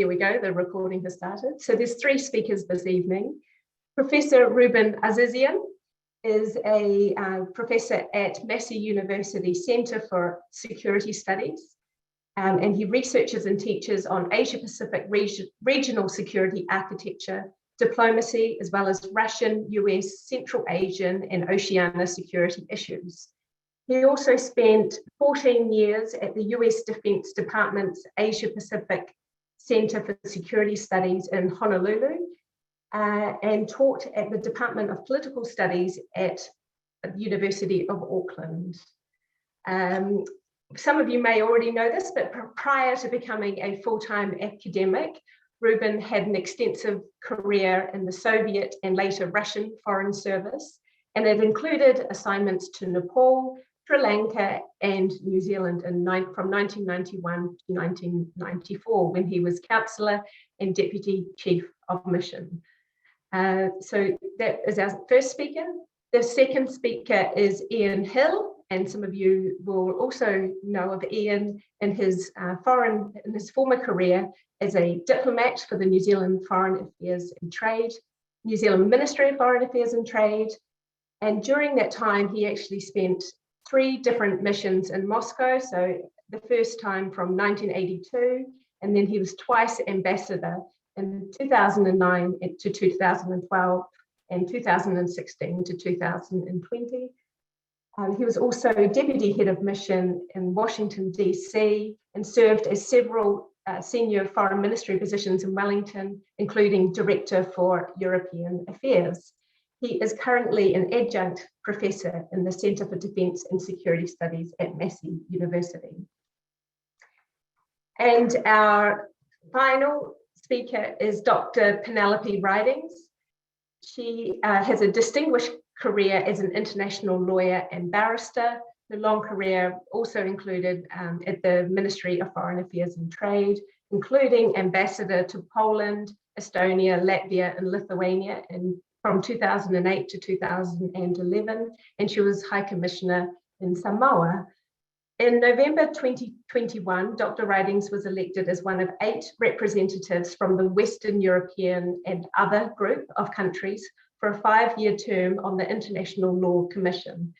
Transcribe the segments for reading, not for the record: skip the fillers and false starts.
here we go, the recording has started. So there's 3 speakers this evening. Professor Ruben Azizian is a professor at Massey University Centre for Security Studies. And he researches and teaches on Asia-Pacific regional security architecture, diplomacy, as well as Russian, US, Central Asian, and Oceania security issues. He also spent 14 years at the US Defense Department's Asia-Pacific Center for Security Studies in Honolulu, and taught at the Department of Political Studies at the University of Auckland. Some of you may already know this, but prior to becoming a full-time academic, Ruben had an extensive career in the Soviet and later Russian Foreign Service, and it included assignments to Nepal, Sri Lanka, and New Zealand from 1991 to 1994, when he was Councillor and Deputy Chief of Mission. So that is our first speaker. The second speaker is Ian Hill, and some of you will also know of Ian in his former career as a diplomat for the New Zealand Foreign Affairs and Trade, New Zealand Ministry of Foreign Affairs and Trade. And during that time, he actually spent 3 different missions in Moscow. So the first time from 1982, and then he was twice ambassador in 2009 to 2012 and 2016 to 2020. He was also deputy head of mission in Washington, DC, and served as several senior foreign ministry positions in Wellington, including director for European Affairs. He is currently an adjunct professor in the Center for Defense and Security Studies at Massey University. And our final speaker is Dr. Penelope Writings. She has a distinguished career as an international lawyer and barrister. Her long career also included at the Ministry of Foreign Affairs and Trade, including ambassador to Poland, Estonia, Latvia, and Lithuania from 2008 to 2011, and she was High Commissioner in Samoa. In November 2021, Dr. Writings was elected as one of 8 representatives from the Western European and other group of countries for a 5-year term on the International Law Commission.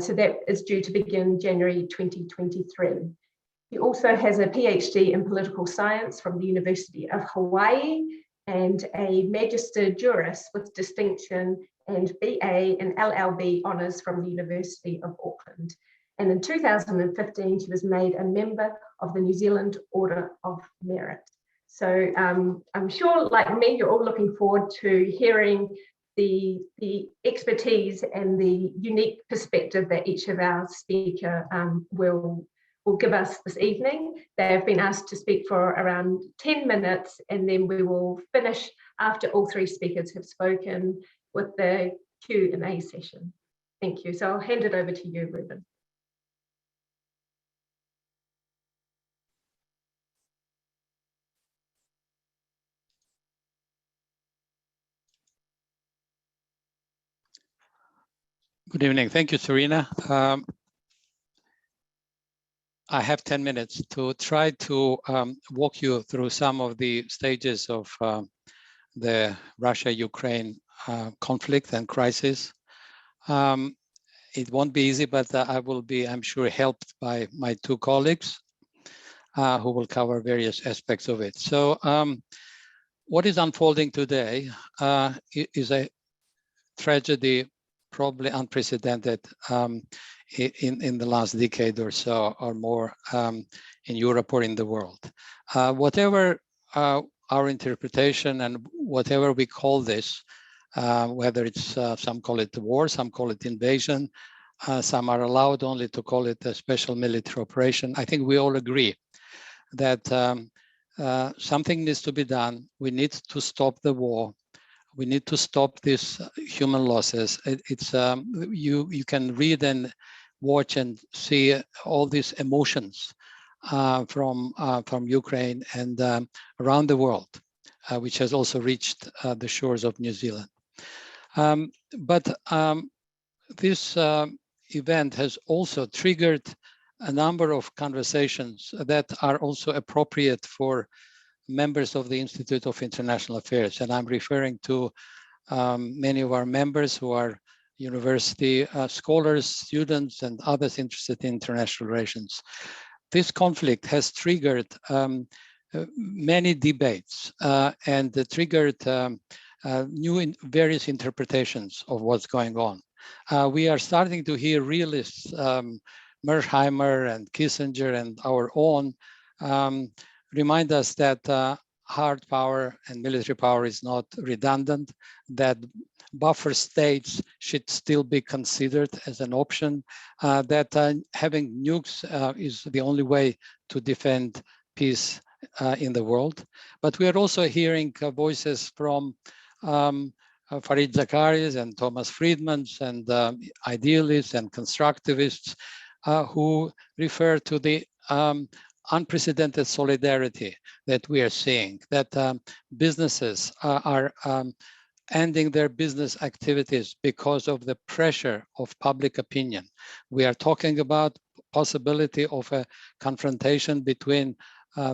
So that is due to begin January 2023. He also has a PhD in political science from the University of Hawaii and a Magister Juris with distinction and BA and LLB honours from the University of Auckland. And in 2015, she was made a member of the New Zealand Order of Merit. So I'm sure, like me, you're all looking forward to hearing the expertise and the unique perspective that each of our speaker will give us this evening. They have been asked to speak for around 10 minutes, and then we will finish after all 3 speakers have spoken with the Q&A session. Thank you. So I'll hand it over to you, Ruben. Good evening. Thank you, Serena. I have 10 minutes to try to walk you through some of the stages of the Russia-Ukraine conflict and crisis. It won't be easy, but I will be, I'm sure, helped by my 2 colleagues who will cover various aspects of it. So what is unfolding today is a tragedy probably unprecedented in the last decade or so or more in Europe or in the world. Whatever our interpretation and whatever we call this, whether it's some call it war, some call it invasion, some are allowed only to call it a special military operation. I think we all agree that something needs to be done. We need to stop the war. We need to stop these human losses. You can read and watch and see all these emotions from Ukraine and around the world, which has also reached the shores of New Zealand. But this event has also triggered a number of conversations that are also appropriate for members of the Institute of International Affairs. And I'm referring to many of our members who are university scholars, students, and others interested in international relations. This conflict has triggered many debates and triggered various interpretations of what's going on. We are starting to hear realists, Mersheimer and Kissinger and our own, remind us that hard power and military power is not redundant, that buffer states should still be considered as an option, that having nukes is the only way to defend peace in the world. But we are also hearing voices from Fareed Zakari's and Thomas Friedman's and idealists and constructivists who refer to the unprecedented solidarity that we are seeing, that businesses are ending their business activities because of the pressure of public opinion. We are talking about possibility of a confrontation between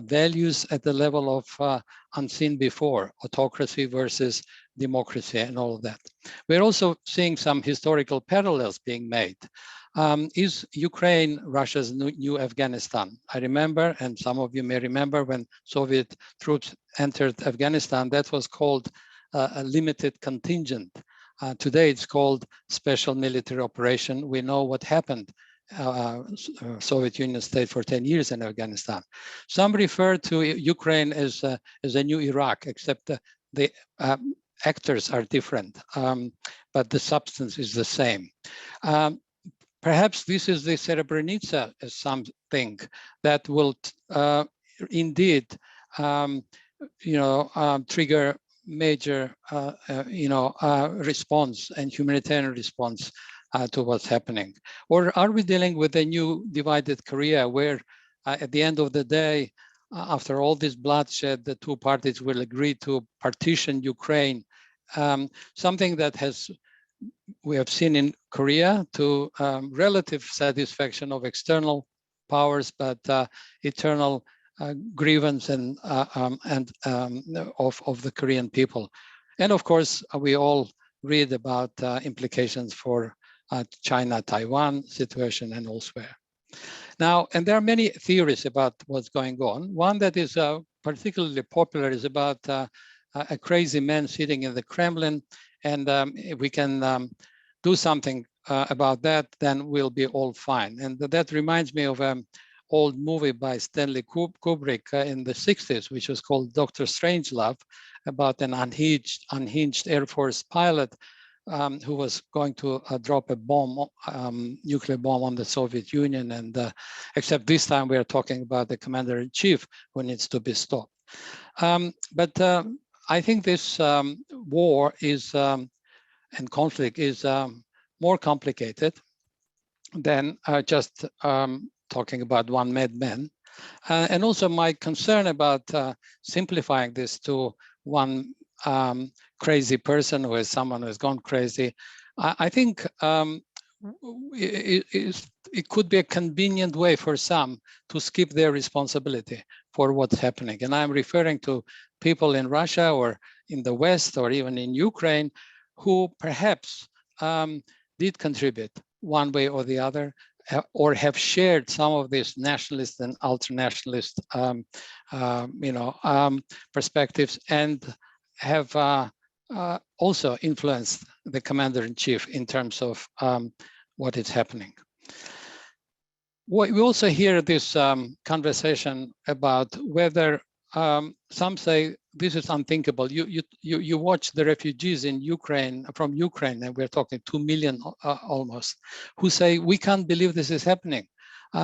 values at the level of unseen before, autocracy versus democracy and all of that. We're also seeing some historical parallels being made. Is Ukraine Russia's new Afghanistan? I remember, and some of you may remember, when Soviet troops entered Afghanistan, that was called a limited contingent. Today it's called special military operation. We know what happened. Soviet Union stayed for 10 years in Afghanistan. Some refer to Ukraine as a new Iraq, except the actors are different, but the substance is the same. Perhaps this is the Srebrenica as something that will indeed, trigger major, response and humanitarian response to what's happening. Or are we dealing with a new divided Korea where at the end of the day, after all this bloodshed, the two parties will agree to partition Ukraine, something that we have seen in Korea to relative satisfaction of external powers, but eternal grievance and of the Korean people. And of course, we all read about implications for China-Taiwan situation and elsewhere. Now, and there are many theories about what's going on. One that is particularly popular is about a crazy man sitting in the Kremlin, and if we can do something about that, then we'll be all fine. And that reminds me of an old movie by Stanley Kubrick in the 60s, which was called Dr. Strangelove, about an unhinged Air Force pilot who was going to drop a bomb, nuclear bomb on the Soviet Union. And except this time we are talking about the commander-in-chief who needs to be stopped. But I think this war is, and conflict is more complicated than just talking about one madman. And also my concern about simplifying this to one crazy person who is someone who has gone crazy. I think it could be a convenient way for some to skip their responsibility for what's happening. And I'm referring to people in Russia or in the West or even in Ukraine who perhaps did contribute one way or the other, or have shared some of these nationalist and ultra-nationalist perspectives, and have also influenced the commander-in-chief in terms of what is happening. We also hear this conversation about whether some say this is unthinkable. You watch the refugees in Ukraine, from Ukraine, and we're talking 2 million almost, who say, we can't believe this is happening.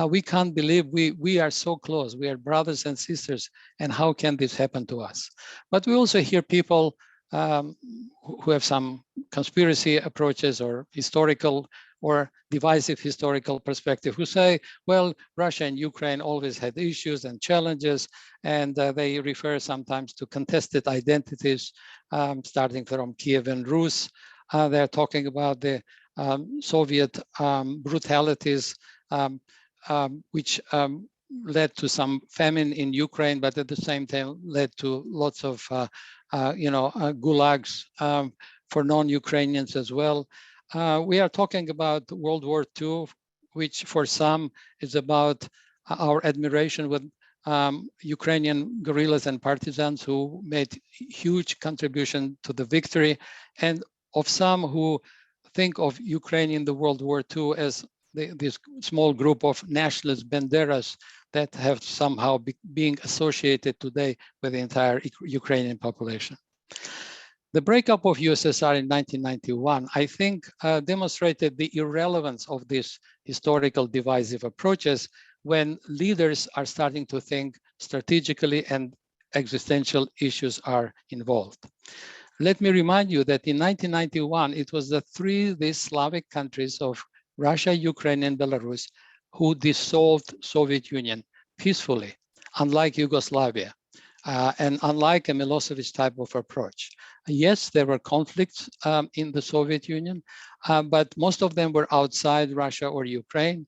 We can't believe we are so close. We are brothers and sisters, and how can this happen to us? But we also hear people who have some conspiracy approaches or historical or divisive historical perspective, who say, well, Russia and Ukraine always had issues and challenges, and they refer sometimes to contested identities, starting from Kiev and Rus. They're talking about the Soviet brutalities, which led to some famine in Ukraine, but at the same time led to lots of gulags for non-Ukrainians as well. We are talking about World War II, which for some is about our admiration with Ukrainian guerrillas and partisans who made huge contribution to the victory, and of some who think of Ukraine in the World War II as this small group of nationalist banderas that have somehow being associated today with the entire Ukrainian population. The breakup of USSR in 1991, I think, demonstrated the irrelevance of these historical divisive approaches when leaders are starting to think strategically and existential issues are involved. Let me remind you that in 1991, it was these Slavic countries of Russia, Ukraine, and Belarus who dissolved Soviet Union peacefully, unlike Yugoslavia, and unlike a Milosevic type of approach. Yes, there were conflicts in the Soviet Union, but most of them were outside Russia or Ukraine,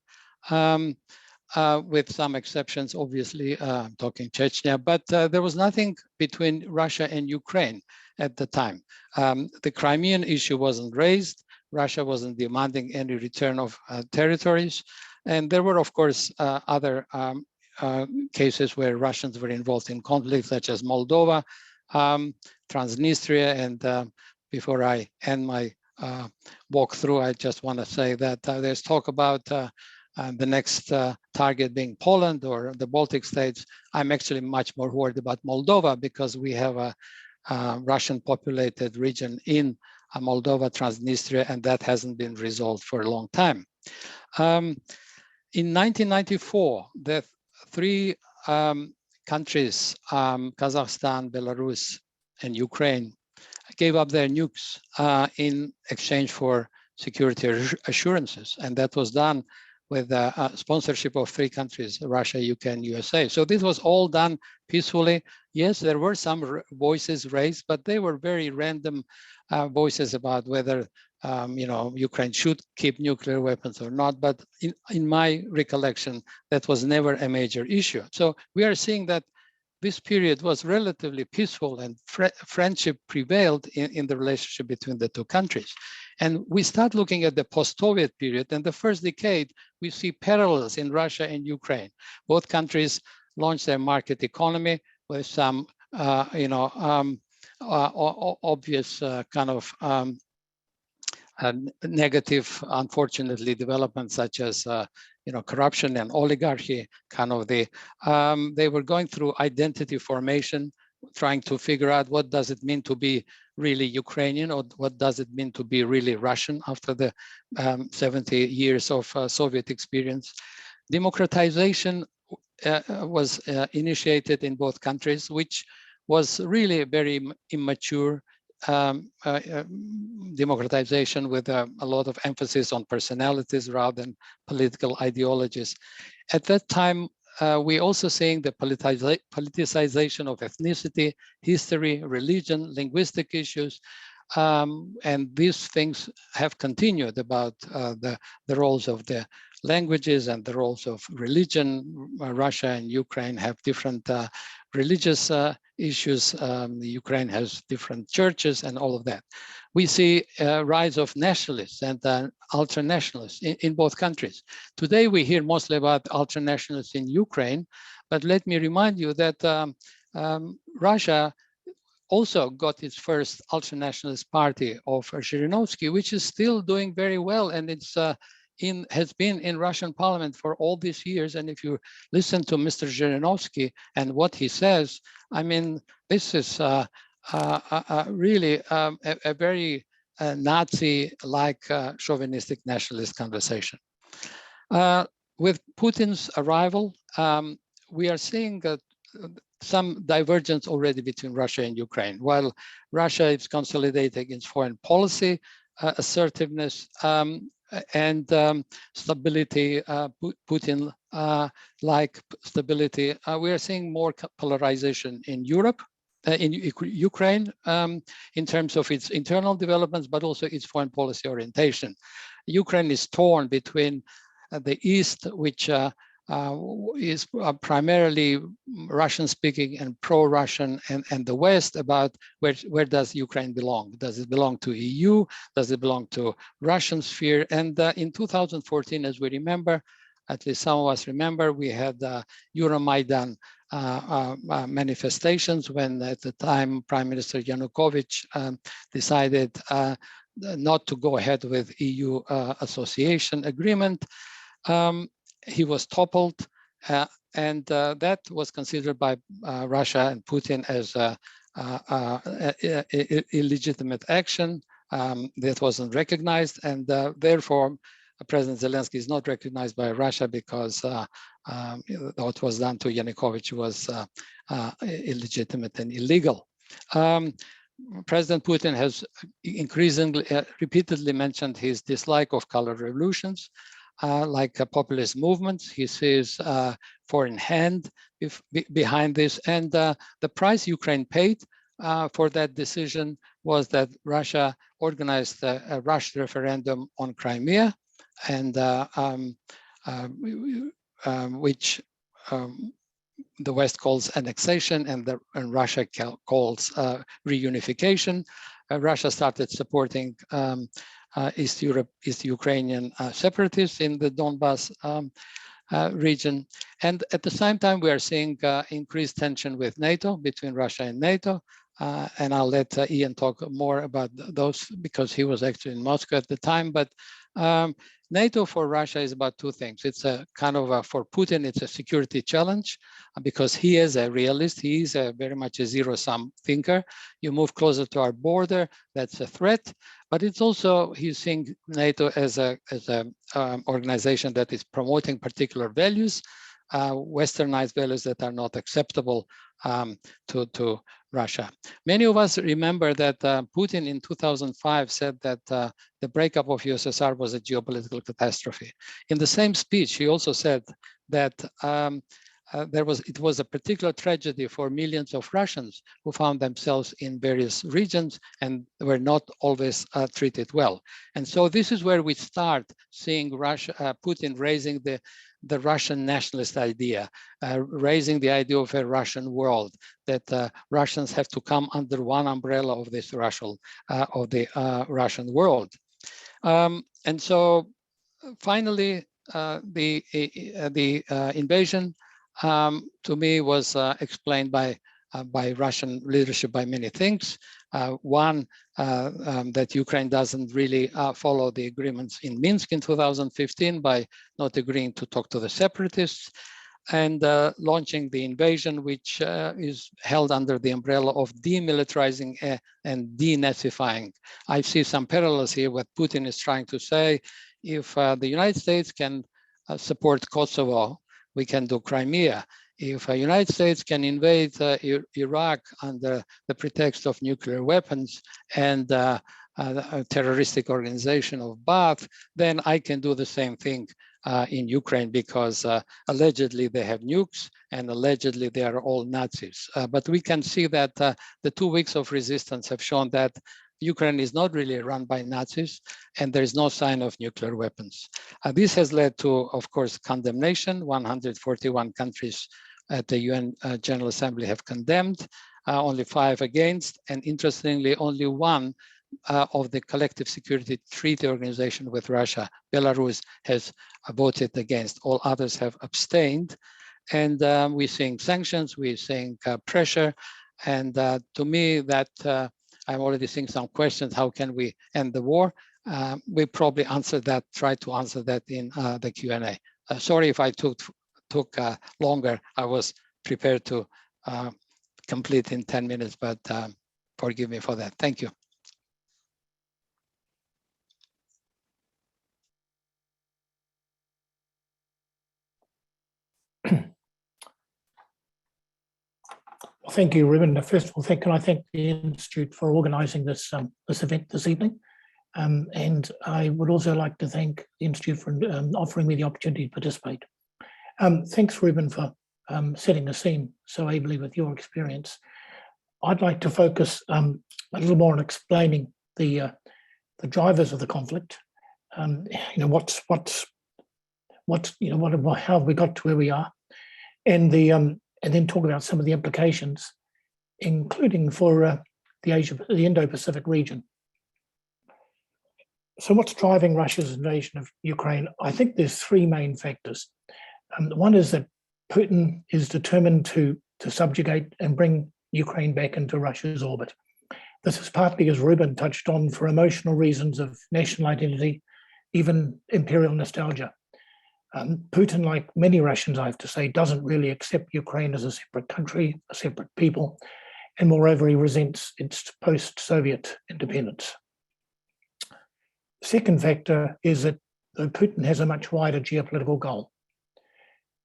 with some exceptions, obviously, talking Chechnya, but there was nothing between Russia and Ukraine at the time. The Crimean issue wasn't raised. Russia wasn't demanding any return of territories. And there were, of course, other cases where Russians were involved in conflicts, such as Moldova, Transnistria. And before I end my walkthrough, I just want to say that there's talk about the next target being Poland or the Baltic states. I'm actually much more worried about Moldova because we have a Russian populated region in Moldova, Transnistria, and that hasn't been resolved for a long time. In 1994, the three countries, Kazakhstan, Belarus, and Ukraine, gave up their nukes in exchange for security assurances. And that was done with sponsorship of three countries, Russia, UK, and USA. So this was all done peacefully. Yes, there were some voices raised, but they were very random voices about whether Ukraine should keep nuclear weapons or not. But in my recollection, that was never a major issue. So we are seeing that this period was relatively peaceful and friendship prevailed in the relationship between the two countries. And we start looking at the post-Soviet period, and the first decade, we see parallels in Russia and Ukraine. Both countries launched their market economy with some, obvious kind of negative, unfortunately, developments such as corruption and oligarchy. They were going through identity formation, trying to figure out what does it mean to be really Ukrainian or what does it mean to be really Russian after the 70 years of Soviet experience. Democratization was initiated in both countries, which was really a very immature democratization with a lot of emphasis on personalities rather than political ideologies. At that time, we also seeing the politicization of ethnicity, history, religion, linguistic issues, and these things have continued about the roles of the languages and the roles of religion. Russia and Ukraine have different religious issues. Ukraine has different churches and all of that. We see a rise of nationalists and ultra-nationalists in both countries. Today, we hear mostly about ultra-nationalists in Ukraine, but let me remind you that Russia also got its first ultra-nationalist party of Zhirinovsky, which is still doing very well, and it's has been in Russian parliament for all these years. And if you listen to Mr. Zhirinovsky and what he says, I mean, this is really a very Nazi-like chauvinistic nationalist conversation. With Putin's arrival, we are seeing some divergence already between Russia and Ukraine. While Russia is consolidating its foreign policy assertiveness and stability, Putin-like stability, we are seeing more polarization in Europe, in Ukraine, in terms of its internal developments, but also its foreign policy orientation. Ukraine is torn between the East, which is primarily Russian-speaking and pro-Russian, and the West about where does Ukraine belong? Does it belong to EU? Does it belong to Russian sphere? And in 2014, as we remember, at least some of us remember, we had Euromaidan manifestations when at the time Prime Minister Yanukovych decided not to go ahead with EU association agreement. He was toppled, and that was considered by Russia and Putin as illegitimate action that wasn't recognized, and therefore President Zelensky is not recognized by Russia because what was done to Yanukovych was illegitimate and illegal. President Putin has increasingly, repeatedly mentioned his dislike of color revolutions, like populist movements. He sees foreign hand behind this, and the price Ukraine paid for that decision was that Russia organized a rushed referendum on Crimea, and which the West calls annexation, and Russia calls reunification. Russia started supporting East Ukrainian separatists in the Donbas region. And at the same time, we are seeing increased tension with NATO, between Russia and NATO. And I'll let Ian talk more about those because he was actually in Moscow at the time. But NATO for Russia is about two things. It's a kind of for Putin, it's a security challenge because he is a realist. He is very much a zero-sum thinker. You move closer to our border, that's a threat. But it's also, he's seeing NATO as a organization that is promoting particular values, Westernized values that are not acceptable to Russia. Many of us remember that Putin in 2005 said that the breakup of USSR was a geopolitical catastrophe. In the same speech, he also said that it was a particular tragedy for millions of Russians who found themselves in various regions and were not always treated well. And so this is where we start seeing Putin raising the Russian nationalist idea, raising the idea of a Russian world, that Russians have to come under one umbrella of this Russian world. And so finally, the invasion to me was explained by Russian leadership by many things. One, that Ukraine doesn't really follow the agreements in Minsk in 2015 by not agreeing to talk to the separatists, and launching the invasion, which is held under the umbrella of demilitarizing and denazifying. I see some parallels here. What Putin is trying to say, if the United States can support Kosovo, we can do Crimea. If the United States can invade Iraq under the pretext of nuclear weapons and a terroristic organization of Baath, then I can do the same thing in Ukraine because allegedly they have nukes and allegedly they are all Nazis. But we can see that the 2 weeks of resistance have shown that Ukraine is not really run by Nazis, and there is no sign of nuclear weapons. This has led to, of course, condemnation. 141 countries at the UN General Assembly have condemned, only 5 against, and interestingly, only 1 of the Collective Security Treaty Organization with Russia, Belarus, has voted against. All others have abstained. And we're seeing sanctions, we're seeing pressure. And to me, that I'm already seeing some questions, how can we end the war? We probably answered that, try to answer that in the Q&A. Sorry if I took longer. I was prepared to complete in 10 minutes, but forgive me for that. Thank you. Well, thank you, Ruben. First of all, can I thank the Institute for organising this this event this evening, and I would also like to thank the Institute for offering me the opportunity to participate. Thanks, Ruben, for setting the scene so ably with your experience. I'd like to focus a little more on explaining the drivers of the conflict. You know, how have we got to where we are, and then talk about some of the implications, including for the Indo-Pacific region. So what's driving Russia's invasion of Ukraine? I think there's three main factors. One is that Putin is determined to subjugate and bring Ukraine back into Russia's orbit. This is partly, as Ruben touched on, for emotional reasons of national identity, even imperial nostalgia. Putin, like many Russians, I have to say, doesn't really accept Ukraine as a separate country, a separate people, and moreover, he resents its post-Soviet independence. The second factor is that Putin has a much wider geopolitical goal.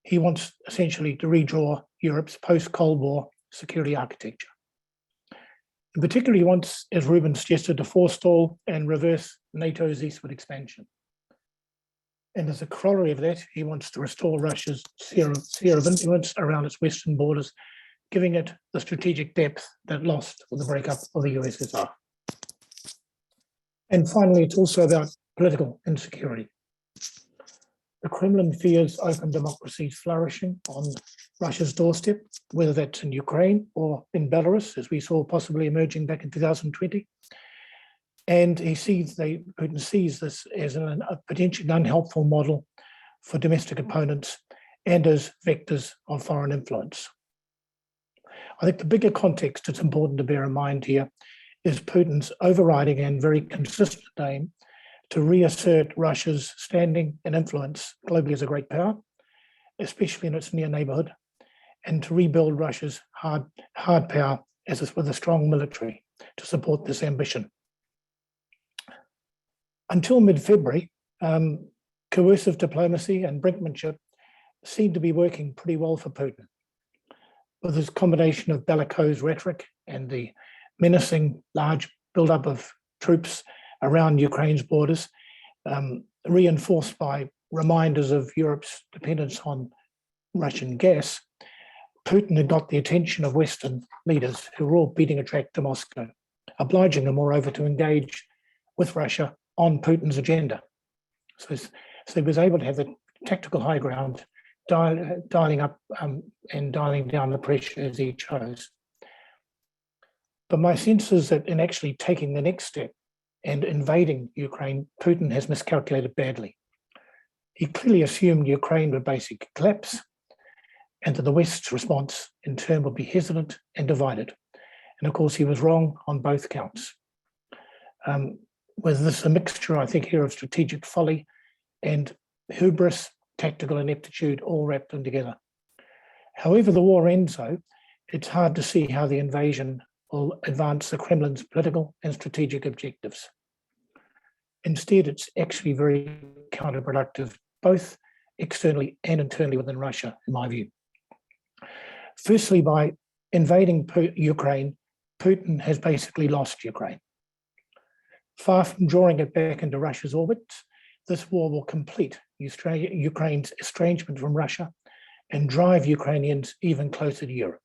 He wants essentially to redraw Europe's post-Cold War security architecture. In particular, he wants, as Ruben suggested, to forestall and reverse NATO's eastward expansion. And as a corollary of that, he wants to restore Russia's sphere of influence around its western borders, giving it the strategic depth that it lost with the breakup of the USSR. And finally, it's also about political insecurity. The Kremlin fears open democracies flourishing on Russia's doorstep, whether that's in Ukraine or in Belarus, as we saw possibly emerging back in 2020. And Putin sees this as a potentially unhelpful model for domestic opponents and as vectors of foreign influence. I think the bigger context that's important to bear in mind here is Putin's overriding and very consistent aim to reassert Russia's standing and influence globally as a great power, especially in its near neighborhood, and to rebuild Russia's hard power with a strong military to support this ambition. Until mid-February, coercive diplomacy and brinkmanship seemed to be working pretty well for Putin. With his combination of bellicose rhetoric and the menacing large buildup of troops around Ukraine's borders, reinforced by reminders of Europe's dependence on Russian gas, Putin had got the attention of Western leaders who were all beating a track to Moscow, obliging them, moreover, to engage with Russia on Putin's agenda. So he was able to have the tactical high ground, dialing up and dialing down the pressure as he chose. But my sense is that in actually taking the next step and invading Ukraine, Putin has miscalculated badly. He clearly assumed Ukraine would basically collapse and that the West's response in turn would be hesitant and divided. And of course, he was wrong on both counts. With this a mixture, I think, here of strategic folly and hubris, tactical ineptitude, all wrapped in together. However the war ends, though, it's hard to see how the invasion will advance the Kremlin's political and strategic objectives. Instead, it's actually very counterproductive, both externally and internally within Russia, in my view. Firstly, by invading Ukraine, Putin has basically lost Ukraine. Far from drawing it back into Russia's orbits, this war will complete Ukraine's estrangement from Russia and drive Ukrainians even closer to Europe.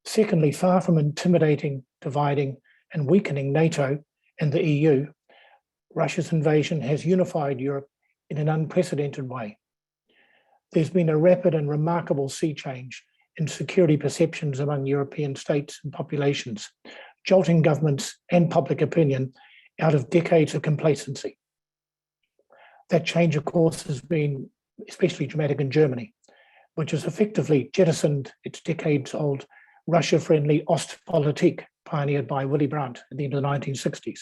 Secondly, far from intimidating, dividing, and weakening NATO and the EU, Russia's invasion has unified Europe in an unprecedented way. There's been a rapid and remarkable sea change in security perceptions among European states and populations, jolting governments and public opinion out of decades of complacency. That change, of course, has been especially dramatic in Germany, which has effectively jettisoned its decades-old Russia-friendly Ostpolitik pioneered by Willy Brandt at the end of the 1960s,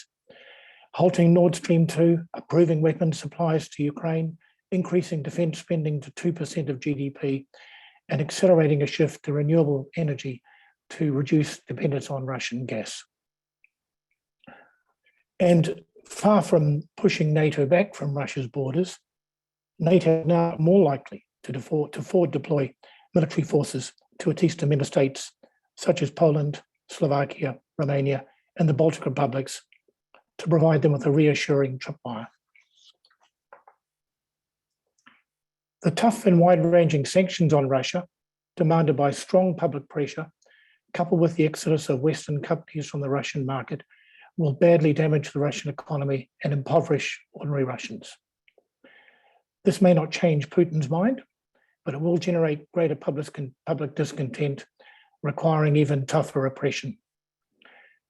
halting Nord Stream 2, approving weapons supplies to Ukraine, increasing defense spending to 2% of GDP, and accelerating a shift to renewable energy to reduce dependence on Russian gas. And far from pushing NATO back from Russia's borders, NATO is now more likely to forward deploy military forces to its eastern member states, such as Poland, Slovakia, Romania, and the Baltic republics, to provide them with a reassuring tripwire. The tough and wide-ranging sanctions on Russia, demanded by strong public pressure, coupled with the exodus of Western companies from the Russian market, will badly damage the Russian economy and impoverish ordinary Russians. This may not change Putin's mind, but it will generate greater public discontent, requiring even tougher repression.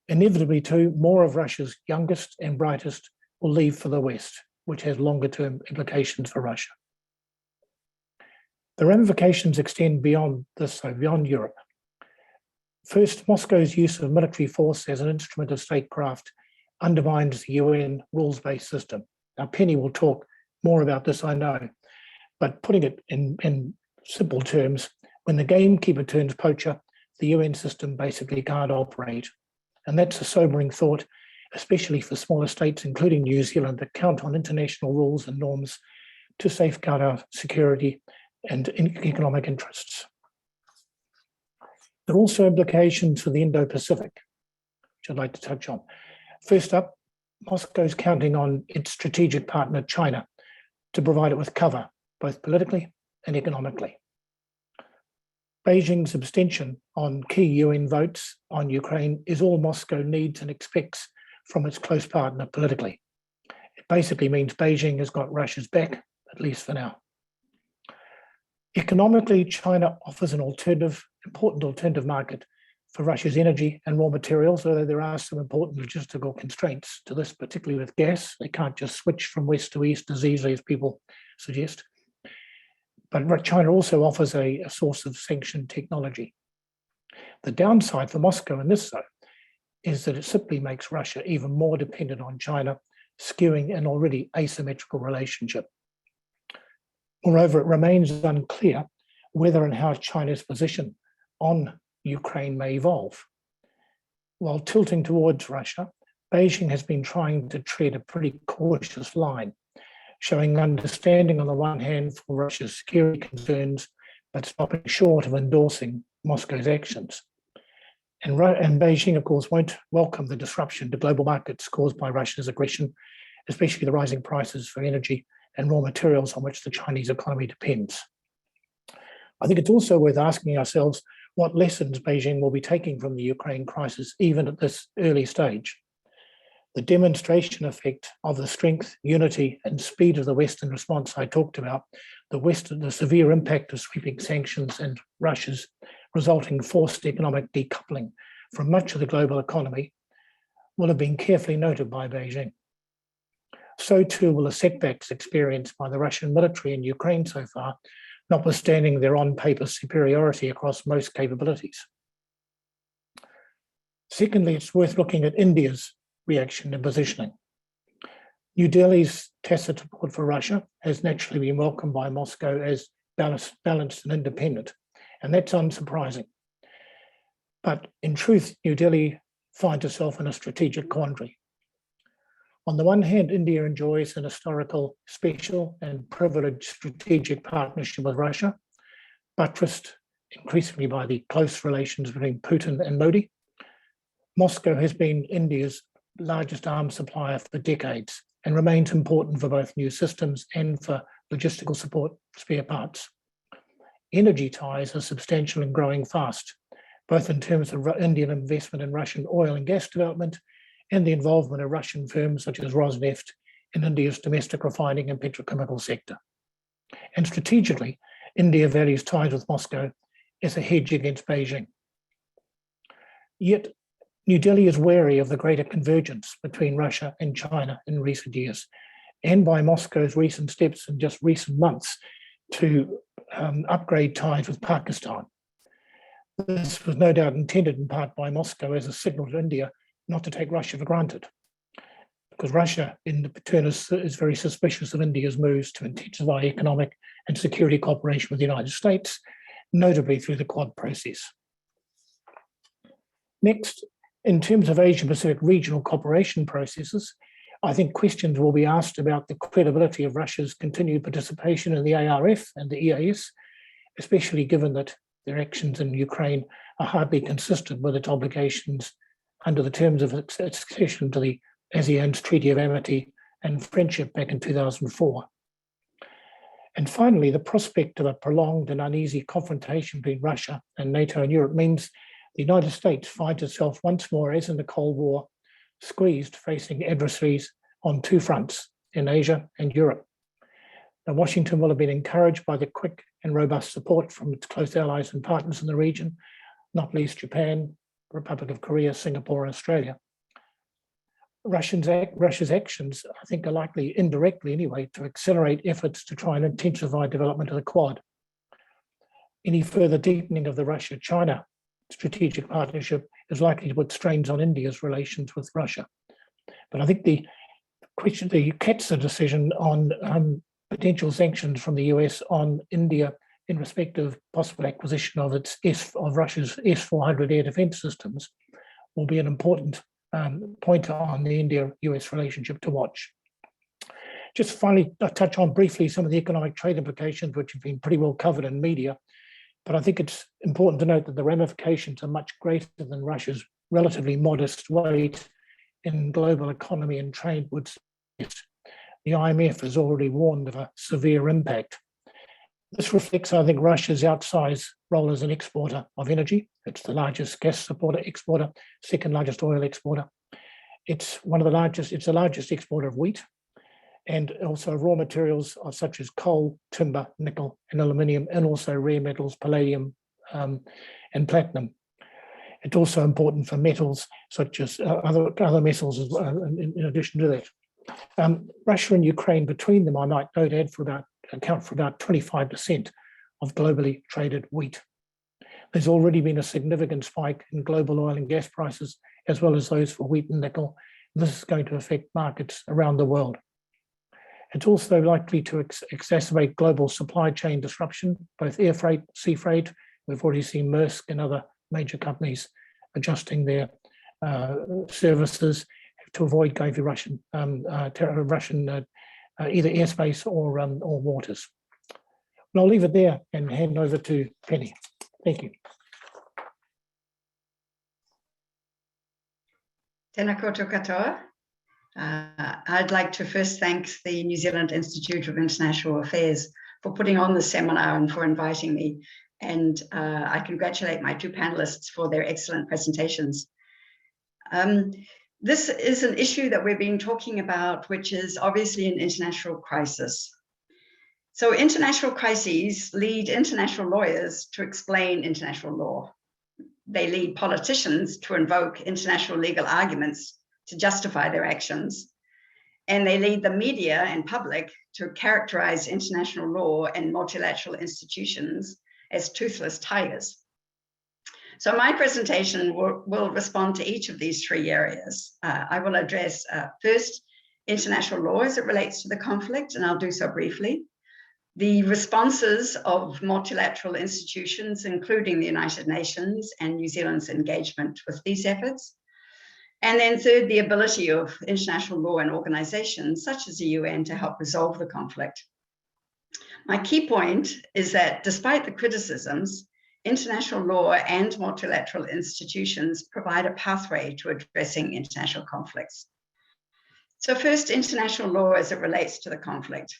Inevitably, too, more of Russia's youngest and brightest will leave for the West, which has longer-term implications for Russia. The ramifications extend beyond this, though, beyond Europe. First, Moscow's use of military force as an instrument of statecraft undermines the UN rules-based system. Now, Penny will talk more about this, I know, but putting it in simple terms, when the gamekeeper turns poacher, the UN system basically can't operate. And that's a sobering thought, especially for smaller states, including New Zealand, that count on international rules and norms to safeguard our security and economic interests. There are also implications for the Indo-Pacific, which I'd like to touch on. First up, Moscow's counting on its strategic partner, China, to provide it with cover, both politically and economically. Beijing's abstention on key UN votes on Ukraine is all Moscow needs and expects from its close partner politically. It basically means Beijing has got Russia's back, at least for now. Economically, China offers an important alternative market for Russia's energy and raw materials, although there are some important logistical constraints to this, particularly with gas. They can't just switch from west to east as easily as people suggest. But China also offers a source of sanctioned technology. The downside for Moscow in this, though, is that it simply makes Russia even more dependent on China, skewing an already asymmetrical relationship. Moreover, it remains unclear whether and how China's position on Ukraine may evolve. While tilting towards Russia, Beijing has been trying to tread a pretty cautious line, showing understanding on the one hand for Russia's security concerns, but stopping short of endorsing Moscow's actions. And Beijing, of course, won't welcome the disruption to global markets caused by Russia's aggression, especially the rising prices for energy and raw materials on which the Chinese economy depends. I think it's also worth asking ourselves what lessons Beijing will be taking from the Ukraine crisis, even at this early stage. The demonstration effect of the strength, unity, and speed of the Western response I talked about, the severe impact of sweeping sanctions and Russia's resulting forced economic decoupling from much of the global economy, will have been carefully noted by Beijing. So too will the setbacks experienced by the Russian military in Ukraine so far, notwithstanding their on-paper superiority across most capabilities. Secondly, it's worth looking at India's reaction and positioning. New Delhi's tacit support for Russia has naturally been welcomed by Moscow as balanced and independent, and that's unsurprising. But in truth, New Delhi finds itself in a strategic quandary. On the one hand, India enjoys an historical, special, and privileged strategic partnership with Russia, buttressed increasingly by the close relations between Putin and Modi. Moscow has been India's largest arms supplier for decades and remains important for both new systems and for logistical support spare parts. Energy ties are substantial and growing fast, both in terms of Indian investment in Russian oil and gas development and the involvement of Russian firms such as Rosneft in India's domestic refining and petrochemical sector. And strategically, India values ties with Moscow as a hedge against Beijing. Yet, New Delhi is wary of the greater convergence between Russia and China in recent years, and by Moscow's recent steps in just recent months to upgrade ties with Pakistan. This was no doubt intended in part by Moscow as a signal to India not to take Russia for granted, because Russia in turn is very suspicious of India's moves to intensify economic and security cooperation with the United States, notably through the Quad process. Next, in terms of Asia-Pacific regional cooperation processes, I think questions will be asked about the credibility of Russia's continued participation in the ARF and the EAS, especially given that their actions in Ukraine are hardly consistent with its obligations under the terms of its accession to the ASEAN's Treaty of Amity and Friendship back in 2004. And finally, the prospect of a prolonged and uneasy confrontation between Russia and NATO and Europe means the United States finds itself once more, as in the Cold War, squeezed, facing adversaries on two fronts, in Asia and Europe. Washington will have been encouraged by the quick and robust support from its close allies and partners in the region, not least Japan, Republic of Korea, Singapore, and Australia. Russia's actions, I think, are likely, indirectly anyway, to accelerate efforts to try and intensify development of the Quad. Any further deepening of the Russia-China strategic partnership is likely to put strains on India's relations with Russia. But I think the Katsa decision on potential sanctions from the US on India in respect of possible acquisition of Russia's S-400 air defense systems will be an important pointer on the India-US relationship to watch. Just finally, I'll touch on briefly some of the economic trade implications, which have been pretty well covered in media. But I think it's important to note that the ramifications are much greater than Russia's relatively modest weight in global economy and trade would suggest. The IMF has already warned of a severe impact. This reflects, I think, Russia's outsized role as an exporter of energy. It's the largest gas exporter, second largest oil exporter. It's the largest exporter of wheat, and also raw materials such as coal, timber, nickel, and aluminium, and also rare metals, palladium and platinum. It's also important for metals such as other metals as well, in addition to that. Russia and Ukraine, between them, I might note, account for about 25% of globally traded wheat. There's already been a significant spike in global oil and gas prices, as well as those for wheat and nickel. This is going to affect markets around the world. It's also likely to exacerbate global supply chain disruption, both air freight, sea freight. We've already seen Minsk and other major companies adjusting their services to avoid going through Russian either airspace or waters. And I'll leave it there and hand over to Penny. Thank you. Tēnā koutou katoa. I'd like to first thank the New Zealand Institute of International Affairs for putting on this seminar and for inviting me. And I congratulate my two panelists for their excellent presentations. This is an issue that we've been talking about, which is obviously an international crisis. So international crises lead international lawyers to explain international law. They lead politicians to invoke international legal arguments to justify their actions. And they lead the media and public to characterize international law and multilateral institutions as toothless tigers. So my presentation will respond to each of these three areas. I will address first, international law as it relates to the conflict, and I'll do so briefly. The responses of multilateral institutions, including the United Nations and New Zealand's engagement with these efforts. And then third, the ability of international law and organizations such as the UN to help resolve the conflict. My key point is that despite the criticisms, international law and multilateral institutions provide a pathway to addressing international conflicts. So first, international law as it relates to the conflict.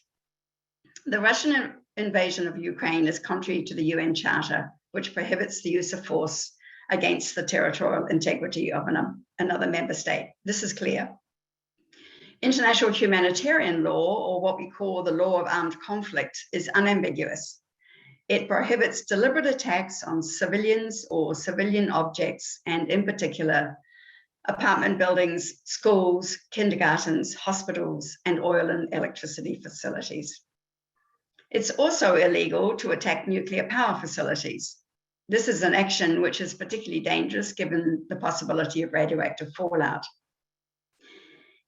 The Russian invasion of Ukraine is contrary to the UN Charter, which prohibits the use of force against the territorial integrity of another member state. This is clear. International humanitarian law, or what we call the law of armed conflict, is unambiguous. It prohibits deliberate attacks on civilians or civilian objects, and in particular, apartment buildings, schools, kindergartens, hospitals, and oil and electricity facilities. It's also illegal to attack nuclear power facilities. This is an action which is particularly dangerous given the possibility of radioactive fallout.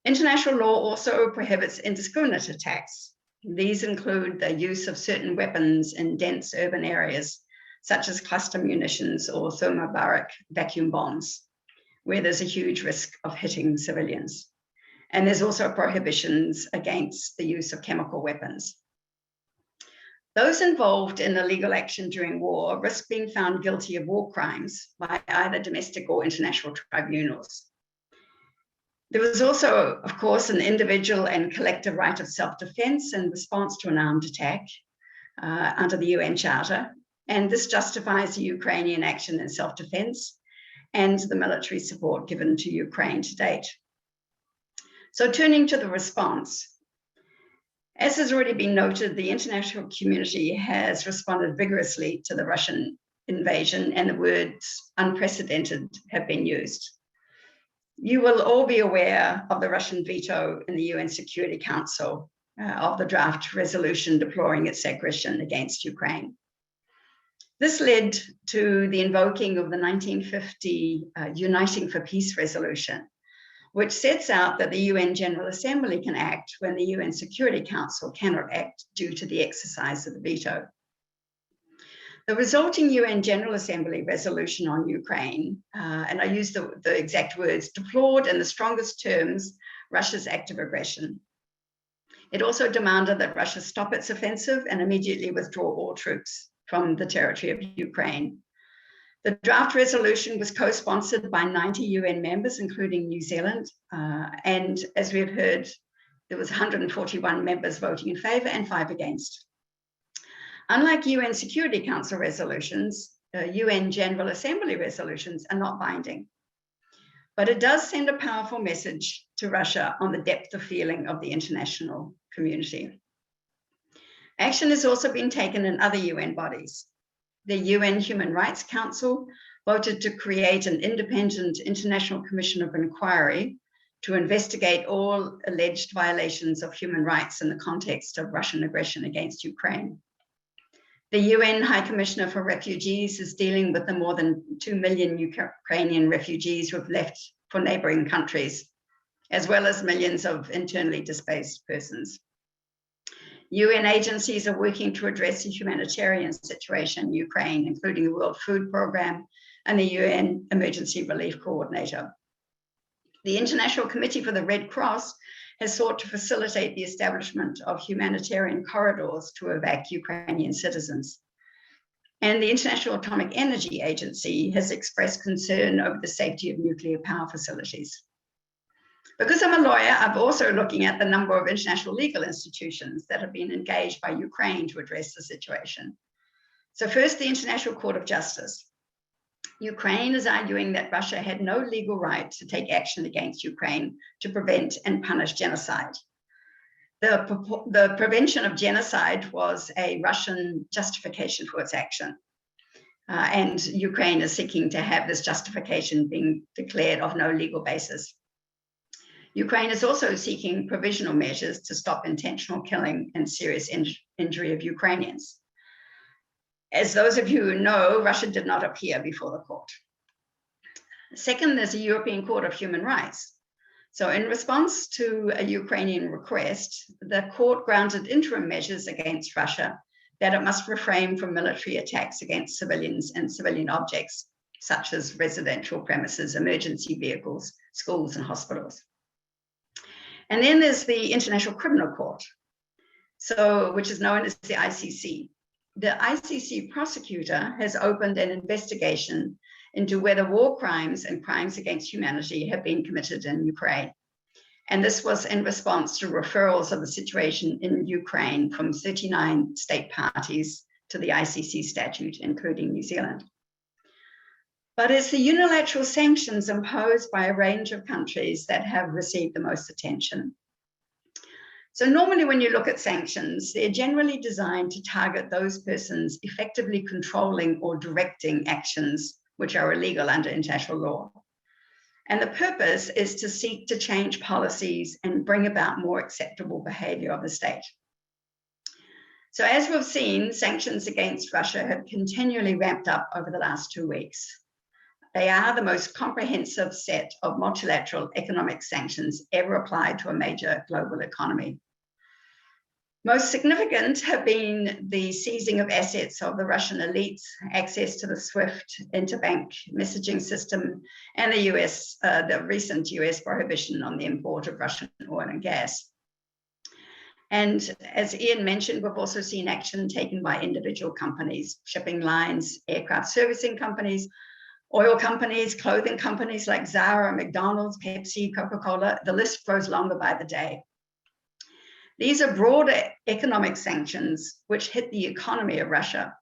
International law also prohibits indiscriminate attacks. These include the use of certain weapons in dense urban areas, such as cluster munitions or thermobaric vacuum bombs, where there's a huge risk of hitting civilians. And there's also prohibitions against the use of chemical weapons. Those involved in illegal action during war risk being found guilty of war crimes by either domestic or international tribunals. There was also, of course, an individual and collective right of self-defense in response to an armed attack under the UN Charter. And this justifies the Ukrainian action in self-defense and the military support given to Ukraine to date. So turning to the response, As has already been noted, the international community has responded vigorously to the Russian invasion, and the words unprecedented have been used. You will all be aware of the Russian veto in the UN Security Council of the draft resolution deploring its aggression against Ukraine. This led to the invoking of the 1950 Uniting for Peace resolution, which sets out that the UN General Assembly can act when the UN Security Council cannot act due to the exercise of the veto. The resulting UN General Assembly resolution on Ukraine, and I use the exact words, deplored in the strongest terms Russia's act of aggression. It also demanded that Russia stop its offensive and immediately withdraw all troops from the territory of Ukraine. The draft resolution was co-sponsored by 90 UN members, including New Zealand. And as we've heard, there was 141 members voting in favor and 5 against. Unlike UN Security Council resolutions, UN General Assembly resolutions are not binding. But it does send a powerful message to Russia on the depth of feeling of the international community. Action has also been taken in other UN bodies. The UN Human Rights Council voted to create an independent international commission of inquiry to investigate all alleged violations of human rights in the context of Russian aggression against Ukraine. The UN High Commissioner for Refugees is dealing with the more than 2 million Ukrainian refugees who have left for neighboring countries, as well as millions of internally displaced persons. UN agencies are working to address the humanitarian situation in Ukraine, including the World Food Programme and the UN Emergency Relief Coordinator. The International Committee for the Red Cross has sought to facilitate the establishment of humanitarian corridors to evacuate Ukrainian citizens. And the International Atomic Energy Agency has expressed concern over the safety of nuclear power facilities. Because I'm a lawyer, I'm also looking at the number of international legal institutions that have been engaged by Ukraine to address the situation. So first, the International Court of Justice. Ukraine is arguing that Russia had no legal right to take action against Ukraine to prevent and punish genocide. The prevention of genocide was a Russian justification for its action. And Ukraine is seeking to have this justification being declared of no legal basis. Ukraine is also seeking provisional measures to stop intentional killing and serious injury of Ukrainians. As those of you who know, Russia did not appear before the court. Second, there's a European Court of Human Rights. So in response to a Ukrainian request, the court granted interim measures against Russia that it must refrain from military attacks against civilians and civilian objects, such as residential premises, emergency vehicles, schools, and hospitals. And then there's the International Criminal Court, which is known as the ICC. The ICC prosecutor has opened an investigation into whether war crimes and crimes against humanity have been committed in Ukraine. And this was in response to referrals of the situation in Ukraine from 39 state parties to the ICC statute, including New Zealand. But it's the unilateral sanctions imposed by a range of countries that have received the most attention. So normally when you look at sanctions, they're generally designed to target those persons effectively controlling or directing actions which are illegal under international law. And the purpose is to seek to change policies and bring about more acceptable behavior of the state. So as we've seen, sanctions against Russia have continually ramped up over the last 2 weeks. They are the most comprehensive set of multilateral economic sanctions ever applied to a major global economy. Most significant have been the seizing of assets of the Russian elites, access to the SWIFT interbank messaging system, and the recent US prohibition on the import of Russian oil and gas. And as Ian mentioned, we've also seen action taken by individual companies, shipping lines, aircraft servicing companies, oil companies, clothing companies like Zara, McDonald's, Pepsi, Coca-Cola. The list grows longer by the day. These are broader economic sanctions which hit the economy of Russia,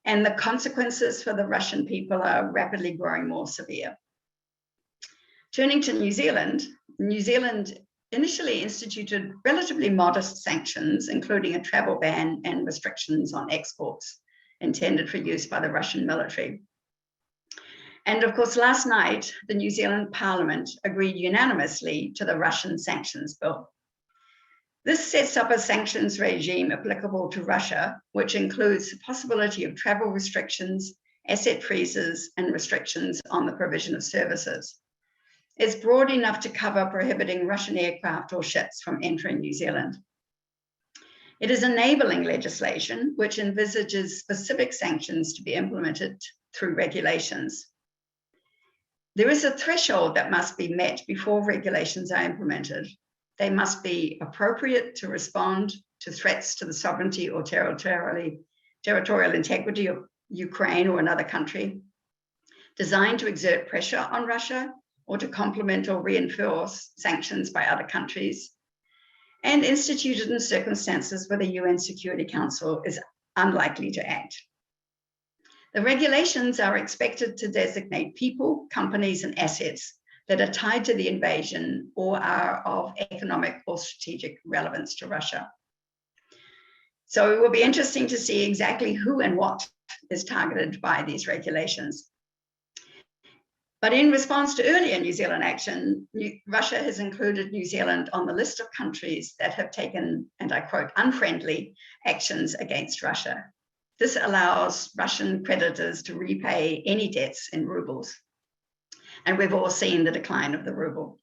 and the consequences for the Russian people are rapidly growing more severe. Turning to New Zealand initially instituted relatively modest sanctions, including a travel ban and restrictions on exports intended for use by the Russian military. And of course, last night, the New Zealand Parliament agreed unanimously to the Russian sanctions bill. This sets up a sanctions regime applicable to Russia, which includes the possibility of travel restrictions, asset freezes, and restrictions on the provision of services. It's broad enough to cover prohibiting Russian aircraft or ships from entering New Zealand. It is enabling legislation, which envisages specific sanctions to be implemented through regulations. There is a threshold that must be met before regulations are implemented. They must be appropriate to respond to threats to the sovereignty or territorial integrity of Ukraine or another country, designed to exert pressure on Russia or to complement or reinforce sanctions by other countries, and instituted in circumstances where the UN Security Council is unlikely to act. The regulations are expected to designate people, companies, and assets that are tied to the invasion or are of economic or strategic relevance to Russia. So it will be interesting to see exactly who and what is targeted by these regulations. But in response to earlier New Zealand action, Russia has included New Zealand on the list of countries that have taken, and I quote, unfriendly actions against Russia. This allows Russian creditors to repay any debts in rubles. And we've all seen the decline of the ruble.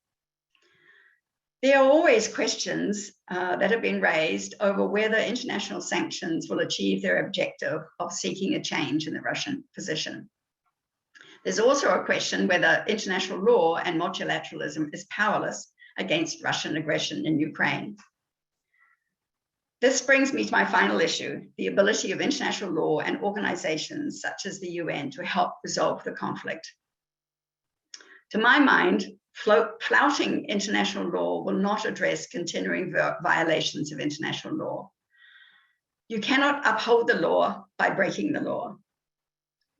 There are always questions that have been raised over whether international sanctions will achieve their objective of seeking a change in the Russian position. There's also a question whether international law and multilateralism is powerless against Russian aggression in Ukraine. This brings me to my final issue, the ability of international law and organizations such as the UN to help resolve the conflict. To my mind, flouting international law will not address continuing violations of international law. You cannot uphold the law by breaking the law.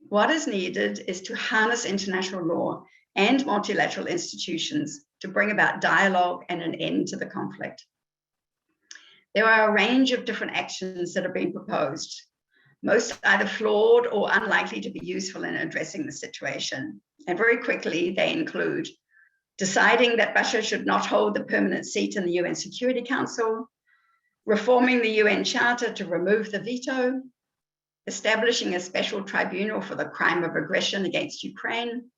What is needed is to harness international law and multilateral institutions to bring about dialogue and an end to the conflict. There are a range of different actions that are being proposed, most either flawed or unlikely to be useful in addressing the situation. And very quickly, they include deciding that Russia should not hold the permanent seat in the UN Security Council, reforming the UN Charter to remove the veto, establishing a special tribunal for the crime of aggression against Ukraine,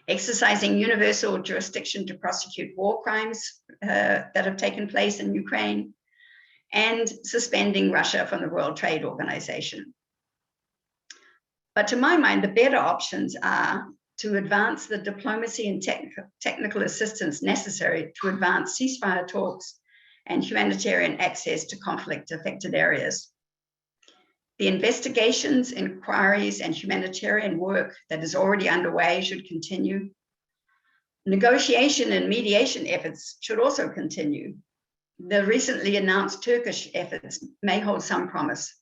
exercising universal jurisdiction to prosecute war crimes that have taken place in Ukraine, and suspending Russia from the World Trade Organization. But to my mind, the better options are to advance the diplomacy and technical assistance necessary to advance ceasefire talks and humanitarian access to conflict-affected areas. The investigations, inquiries, and humanitarian work that is already underway should continue. Negotiation and mediation efforts should also continue. The recently announced Turkish efforts may hold some promise.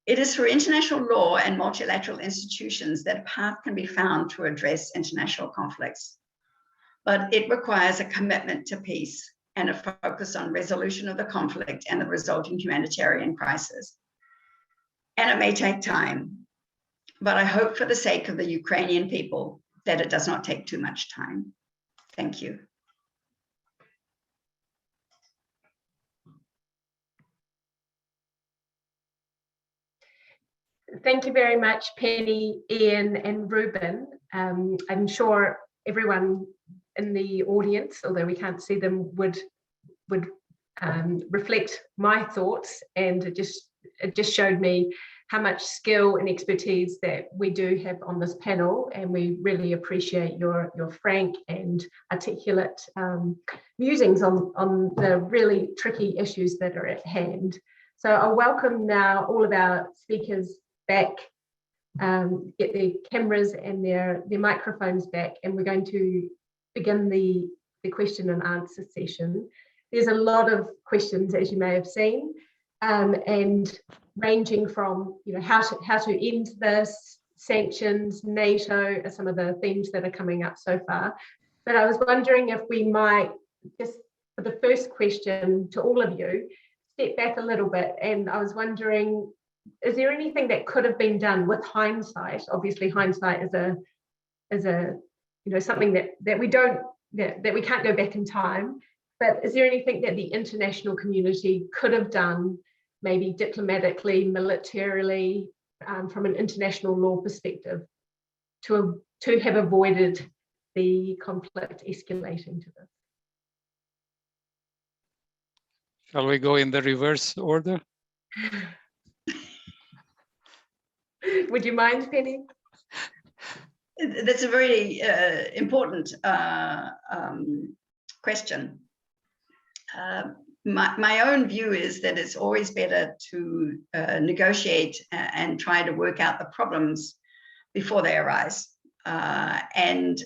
It is through international law and multilateral institutions that a path can be found to address international conflicts. But it requires a commitment to peace and a focus on resolution of the conflict and the resulting humanitarian crisis. And it may take time, but I hope for the sake of the Ukrainian people that it does not take too much time. Thank you. Thank you very much, Penny, Ian, and Ruben. I'm sure everyone in the audience, although we can't see them, would reflect my thoughts, and it just showed me how much skill and expertise that we do have on this panel, and we really appreciate your frank and articulate musings on the really tricky issues that are at hand. So I'll welcome now all of our speakers back, get their cameras and their microphones back, and we're going to begin the question and answer session. There's a lot of questions, as you may have seen, and ranging from how to end this, sanctions, NATO are some of the themes that are coming up so far. But I was wondering if we might just for the first question to all of you, step back a little bit, and I was wondering, is there anything that could have been done with hindsight? Obviously, hindsight is a something that we don't that we can't go back in time. But is there anything that the international community could have done, maybe diplomatically, militarily, from an international law perspective, to have avoided the conflict escalating to this? Shall we go in the reverse order? Would you mind, Penny? That's a very important question. My own view is that it's always better to negotiate and try to work out the problems before they arise. And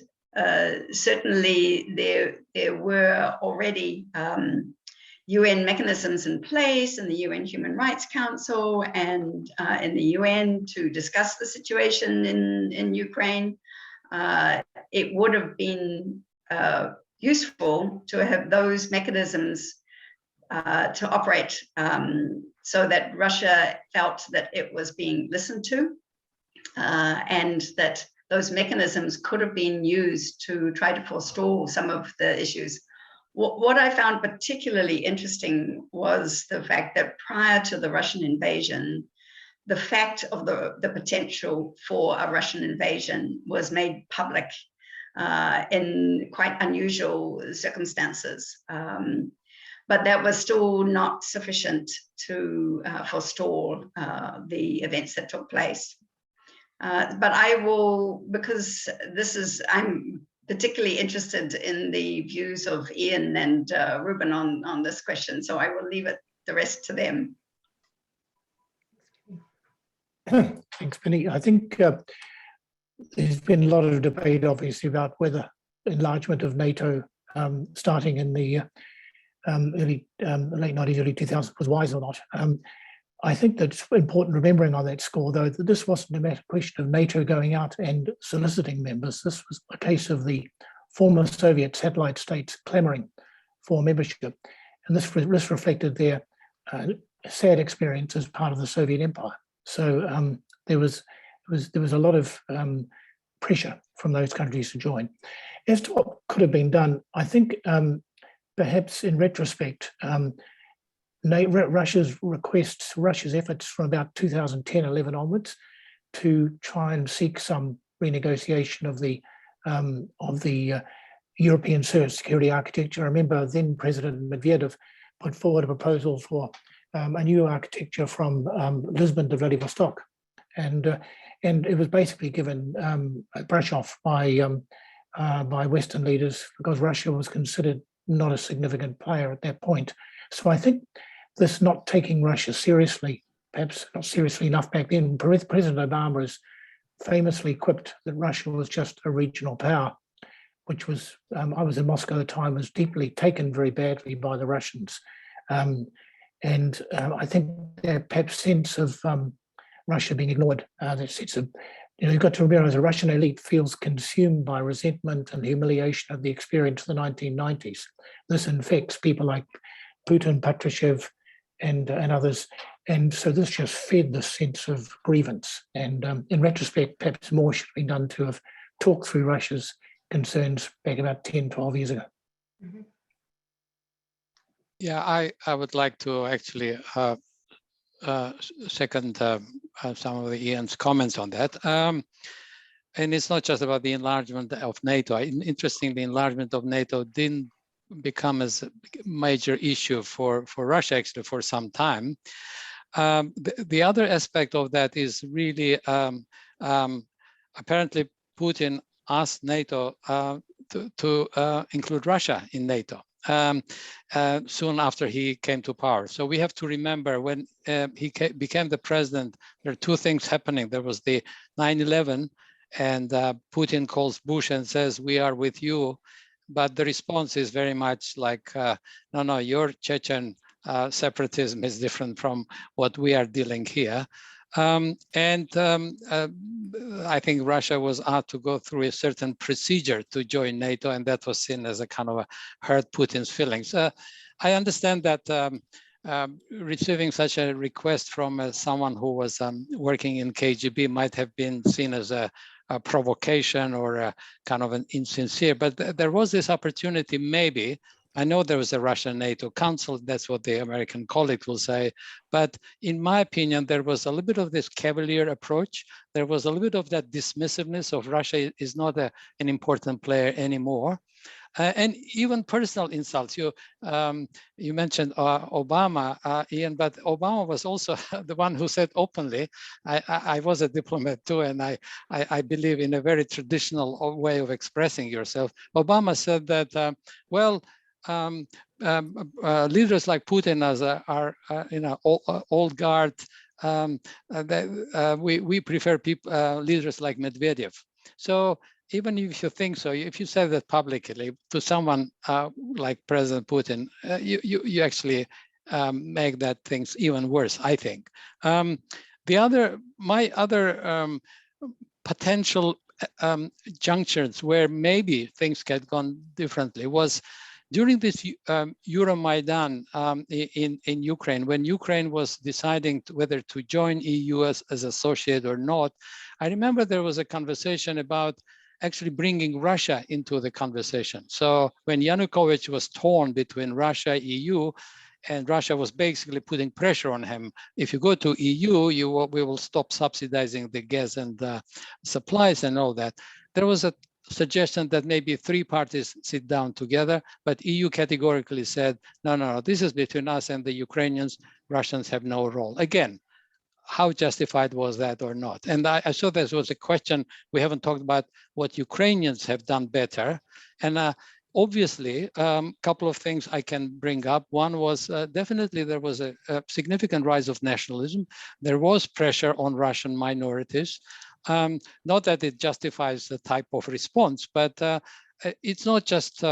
certainly there were already UN mechanisms in place in the UN Human Rights Council and in the UN to discuss the situation in Ukraine. It would have been useful to have those mechanisms to operate so that Russia felt that it was being listened to and that those mechanisms could have been used to try to forestall some of the issues. What I found particularly interesting was the fact that prior to the Russian invasion, the fact of the potential for a Russian invasion was made public in quite unusual circumstances. But that was still not sufficient to forestall the events that took place. But I will, because I'm particularly interested in the views of Ian and Ruben on this question, so I will leave the rest to them. Thanks, Penny. I think there's been a lot of debate, obviously, about whether enlargement of NATO starting in the late 90s, early 2000s was wise or not. I think that's important remembering on that score, though, that this wasn't a matter question of NATO going out and soliciting members. This was a case of the former Soviet satellite states clamoring for membership. And this reflected their sad experience as part of the Soviet Empire. So there was a lot of pressure from those countries to join. As to what could have been done, I think perhaps in retrospect, Russia's efforts from about 2010-11 onwards to try and seek some renegotiation of the European security architecture. I remember then President Medvedev put forward a proposal for a new architecture from Lisbon to Vladivostok, and it was basically given a brush off by Western leaders because Russia was considered not a significant player at that point. So I think this not taking Russia seriously, perhaps not seriously enough back then. President Obama has famously quipped that Russia was just a regional power, which was, I was in Moscow at the time, was deeply taken very badly by the Russians. And I think that perhaps sense of Russia being ignored, that sense of, you've got to realize the Russian elite feels consumed by resentment and humiliation of the experience of the 1990s. This infects people like Putin, Patrushev, and others. And so this just fed the sense of grievance. And in retrospect, perhaps more should be done to have talked through Russia's concerns back about 10, 12 years ago. Mm-hmm. Yeah, I would like to actually second some of Ian's comments on that. And it's not just about the enlargement of NATO. Interestingly, the enlargement of NATO didn't become as a major issue for Russia actually for some time. The other aspect of that is really apparently Putin asked NATO to include Russia in NATO soon after he came to power. So we have to remember when he became the president, there are two things happening. There was the 9/11 and Putin calls Bush and says, "We are with you." But the response is very much like, no, your Chechen separatism is different from what we are dealing here. I think Russia was asked to go through a certain procedure to join NATO, and that was seen as a kind of a hurt Putin's feelings. I understand that receiving such a request from someone who was working in KGB might have been seen as a provocation or a kind of an insincere, but there was this opportunity maybe. I know there was a Russian NATO council, that's what the American colleague will say, but in my opinion, there was a little bit of this cavalier approach. There was a little bit of that dismissiveness of Russia is not an important player anymore. And even personal insults. You mentioned Obama, Ian, but Obama was also the one who said openly, I was a diplomat too, and I believe in a very traditional way of expressing yourself. Obama said that, leaders like Putin are old guard. We prefer leaders like Medvedev. So even if you think so, if you say that publicly to someone like President Putin, you actually make that things even worse, I think. My other potential junctures where maybe things had gone differently was during this Euromaidan in Ukraine, when Ukraine was deciding whether to join EU as associate or not. I remember there was a conversation about actually bringing Russia into the conversation. So when Yanukovych was torn between Russia, EU, and Russia was basically putting pressure on him, if you go to EU, we will stop subsidizing the gas and supplies and all that. There was a suggestion that maybe three parties sit down together, but EU categorically said, no, this is between us and the Ukrainians. Russians have no role. Again, how justified was that or not? And I saw there was a question, we haven't talked about what Ukrainians have done better. And obviously, a couple of things I can bring up. One was definitely there was a significant rise of nationalism. There was pressure on Russian minorities. Not that it justifies the type of response, but it's not just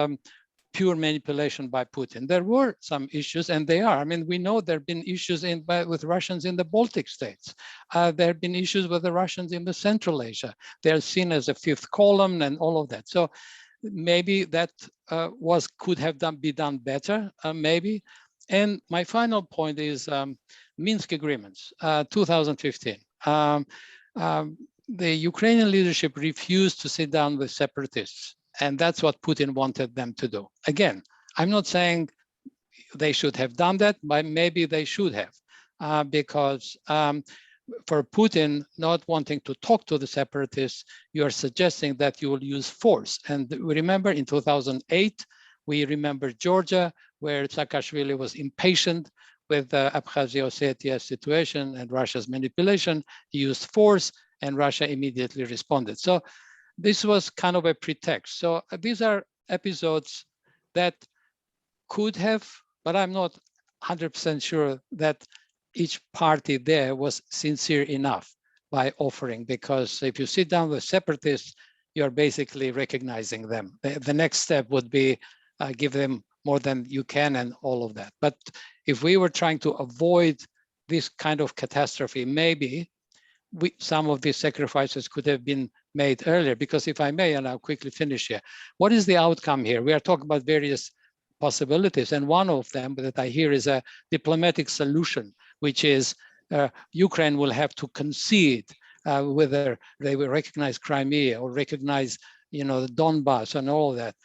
pure manipulation by Putin. There were some issues, and they are. I mean, we know there have been issues with Russians in the Baltic states. There have been issues with the Russians in the Central Asia. They're seen as a fifth column and all of that. So maybe that could have be done better, maybe. And my final point is Minsk Agreements, 2015. The Ukrainian leadership refused to sit down with separatists. And that's what Putin wanted them to do. Again, I'm not saying they should have done that, but maybe they should have, because for Putin not wanting to talk to the separatists, you are suggesting that you will use force. And remember in 2008, we remember Georgia, where Saakashvili was impatient with the Abkhazia-Ossetia situation and Russia's manipulation. He used force and Russia immediately responded. So this was kind of a pretext. So these are episodes that could have, but I'm not 100% sure that each party there was sincere enough by offering, because if you sit down with separatists, you're basically recognizing them. The next step would be give them more than you can and all of that. But if we were trying to avoid this kind of catastrophe, maybe some of these sacrifices could have been made earlier, because if I may, and I'll quickly finish here, what is the outcome here? We are talking about various possibilities, and one of them that I hear is a diplomatic solution, which is Ukraine will have to concede whether they will recognize Crimea or recognize, the Donbass and all that.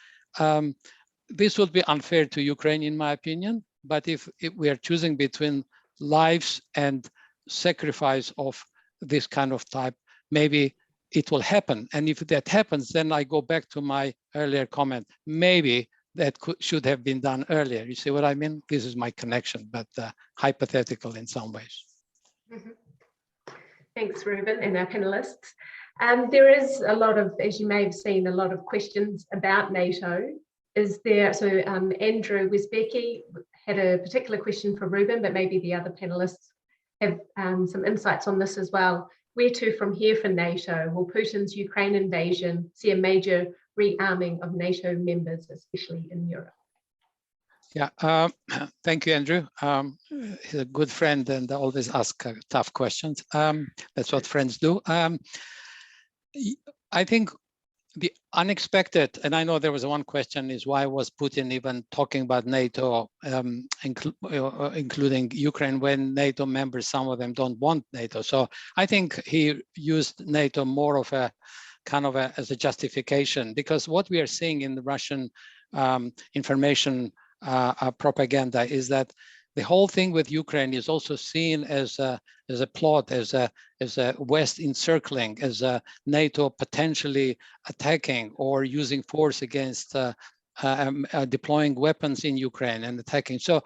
This would be unfair to Ukraine, in my opinion, but if we are choosing between lives and sacrifice of this kind of type, maybe it will happen. And if that happens, then I go back to my earlier comment. Maybe that should have been done earlier. You see what I mean? This is my connection, but hypothetical in some ways. Mm-hmm. Thanks, Ruben, and our panelists. There is a lot of, as you may have seen, a lot of questions about NATO. Andrew Wisbecki had a particular question for Ruben, but maybe the other panelists have some insights on this as well. Where to from here for NATO? Will Putin's Ukraine invasion see a major rearming of NATO members, especially in Europe? Yeah, thank you, Andrew. He's a good friend and always ask tough questions. That's what friends do. I think the unexpected, and I know there was one question, is why was Putin even talking about NATO, including Ukraine, when NATO members, some of them don't want NATO. So I think he used NATO more of a kind of as a justification, because what we are seeing in the Russian information propaganda is that the whole thing with Ukraine is also seen as a plot, as a West encircling, as a NATO potentially attacking or using force against deploying weapons in Ukraine and attacking. So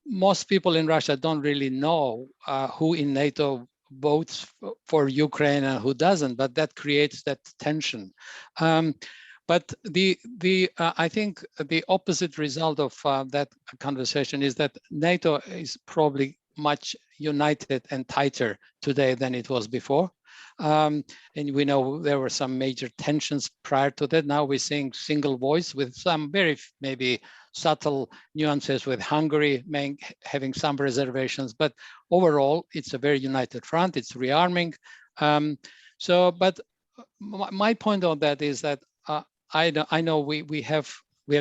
most people in Russia don't really know who in NATO votes for Ukraine and who doesn't, but that creates that tension. But I think the opposite result of that conversation is that NATO is probably much united and tighter today than it was before. And we know there were some major tensions prior to that. Now we're seeing single voice with some very maybe subtle nuances, with Hungary having some reservations. But overall, it's a very united front. It's rearming. But my point on that is that I know we have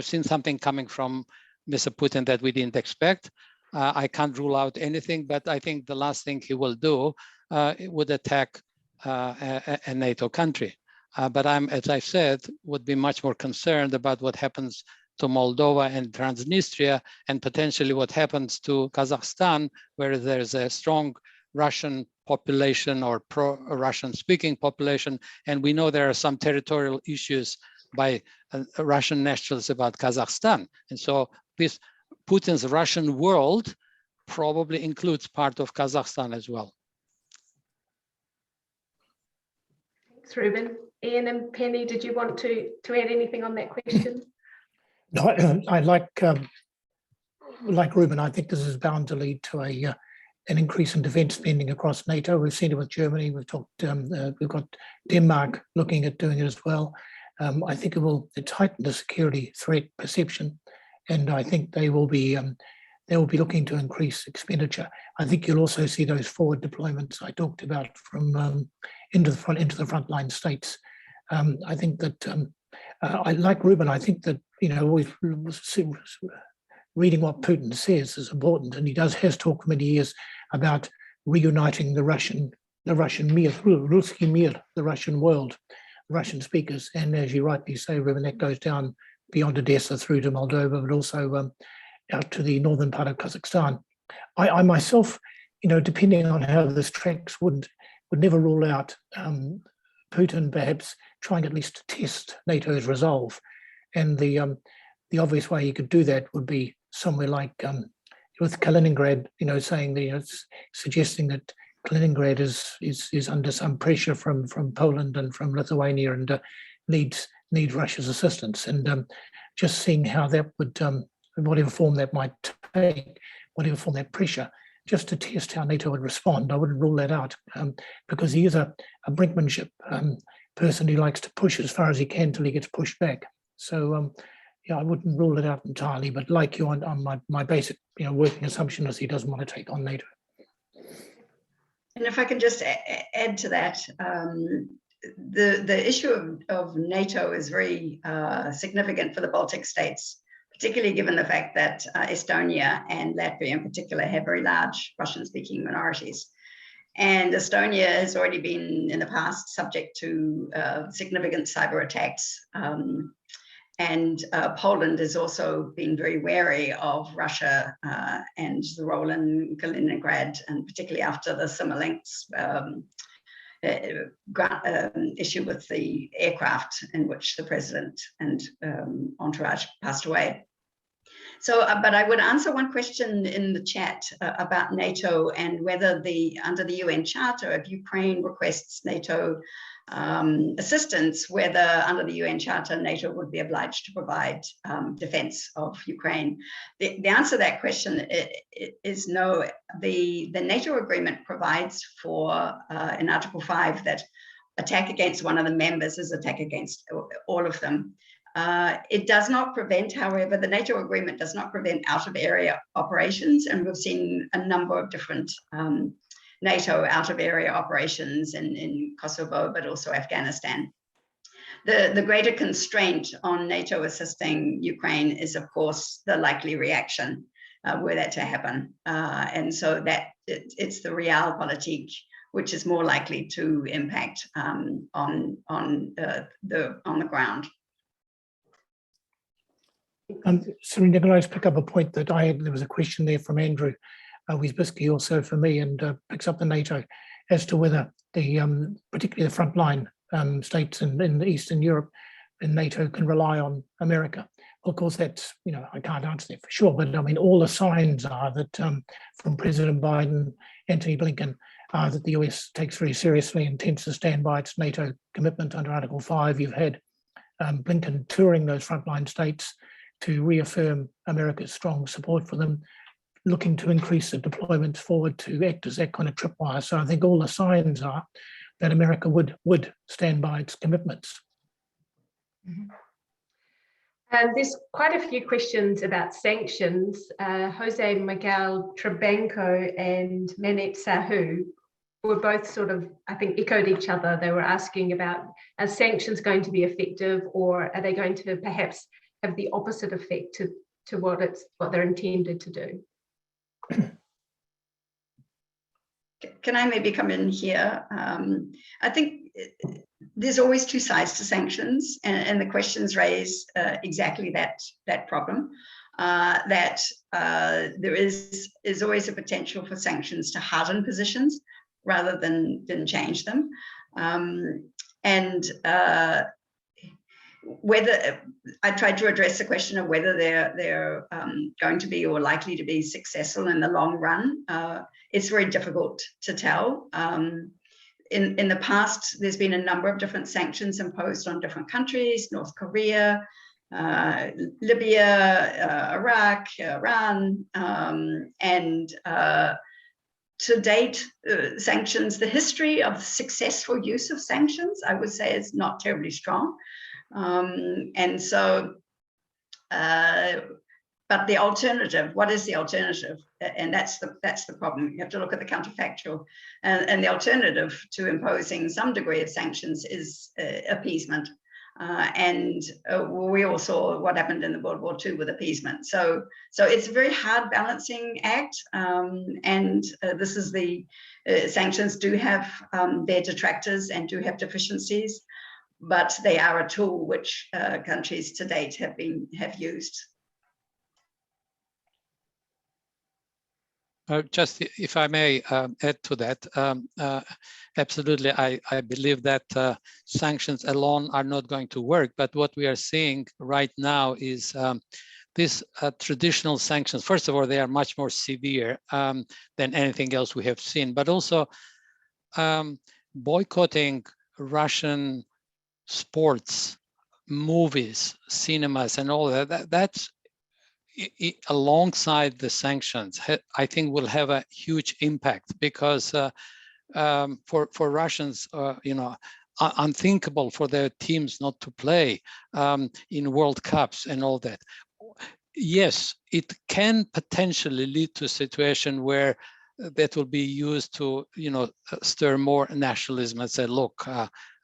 seen something coming from Mr. Putin that we didn't expect. I can't rule out anything, but I think the last thing he will do would attack a NATO country. But as I said, would be much more concerned about what happens to Moldova and Transnistria, and potentially what happens to Kazakhstan, where there's a strong Russian population or pro-Russian speaking population. And we know there are some territorial issues by Russian nationals about Kazakhstan. And so this Putin's Russian world probably includes part of Kazakhstan as well. Thanks, Ruben. Ian and Penny, did you want to add anything on that question? No, I like Ruben, I think this is bound to lead to an increase in defence spending across NATO. We've seen it with Germany. We've got Denmark looking at doing it as well. I think it will tighten the security threat perception, and I think they will be looking to increase expenditure. I think you'll also see those forward deployments I talked about from into the frontline states. I think that I like Ruben. I think that reading what Putin says is important, and he has talked for many years about reuniting the Russian mir, Ruski mir, the Russian world, Russian speakers. And as you rightly say, Ruben, that goes down beyond Odessa through to Moldova, but also out to the northern part of Kazakhstan. I myself, depending on how this tracks, would never rule out Putin perhaps trying at least to test NATO's resolve. And the obvious way he could do that would be somewhere like with Kaliningrad, saying suggesting that Kaliningrad is under some pressure from Poland and from Lithuania and needs Russia's assistance, and just seeing how that would, whatever form that might take, whatever form that pressure, just to test how NATO would respond. I wouldn't rule that out because he is a brinkmanship person who likes to push as far as he can till he gets pushed back. So I wouldn't rule it out entirely, but like you, on my basic working assumption is he doesn't want to take on NATO. And if I can just add to that, the issue of NATO is very significant for the Baltic states, particularly given the fact that Estonia and Latvia in particular have very large Russian-speaking minorities. And Estonia has already been in the past subject to significant cyber attacks. And Poland has also been very wary of Russia and the role in Kaliningrad, and particularly after the Simolinks issue with the aircraft in which the president and entourage passed away. So, but I would answer one question in the chat about NATO and whether under the UN Charter, if Ukraine requests NATO assistance, whether under the UN Charter NATO would be obliged to provide defense of Ukraine. The answer to that question is no. The NATO agreement provides for in Article 5 that attack against one of the members is attack against all of them. It does not prevent, however, the NATO agreement does not prevent out-of-area operations, and we've seen a number of different NATO out-of-area operations in Kosovo, but also Afghanistan. The greater constraint on NATO assisting Ukraine is, of course, the likely reaction were that to happen. And so that it's the realpolitik which is more likely to impact on the ground. Serena, can I just pick up a point that I had? There was a question there from Andrew Wisbiski, also for me, and picks up the NATO as to whether the particularly the frontline states in Eastern Europe and NATO can rely on America. Well, of course, that's, you know, I can't answer that for sure, but I mean, all the signs are that from President Biden, Antony Blinken, that the US takes very seriously, intends to stand by its NATO commitment under Article 5. You've had Blinken touring those frontline states to reaffirm America's strong support for them, looking to increase the deployments forward to act as that kind of tripwire. So I think all the signs are that America would stand by its commitments. Mm-hmm. There's quite a few questions about sanctions. Jose Miguel Trebenco and Manet Sahu were both sort of, I think, echoed each other. They were asking about, are sanctions going to be effective, or are they going to perhaps have the opposite effect to what they're intended to do? Can I maybe come in here? I think there's always two sides to sanctions, and the questions raise exactly that problem, that there is always a potential for sanctions to harden positions rather than change them. Whether I tried to address the question of whether they're going to be or likely to be successful in the long run, it's very difficult to tell. In the past, there's been a number of different sanctions imposed on different countries: North Korea, Libya, Iraq, Iran, and to date, sanctions, the history of successful use of sanctions, I would say, is not terribly strong. And so, but the alternative, what is the alternative? And that's the problem. You have to look at the counterfactual. And the alternative to imposing some degree of sanctions is appeasement. We all saw what happened in the World War II with appeasement. So it's a very hard balancing act. This is the sanctions do have their detractors and do have deficiencies, but they are a tool which countries to date have used. Just if I may add to that, absolutely, I believe that sanctions alone are not going to work. But what we are seeing right now is these traditional sanctions. First of all, they are much more severe than anything else we have seen. But also boycotting Russian sports, movies, cinemas, and all that. That's alongside the sanctions, I think will have a huge impact, because for Russians, unthinkable for their teams not to play in World Cups and all that. Yes, it can potentially lead to a situation where that will be used to, stir more nationalism and say, look,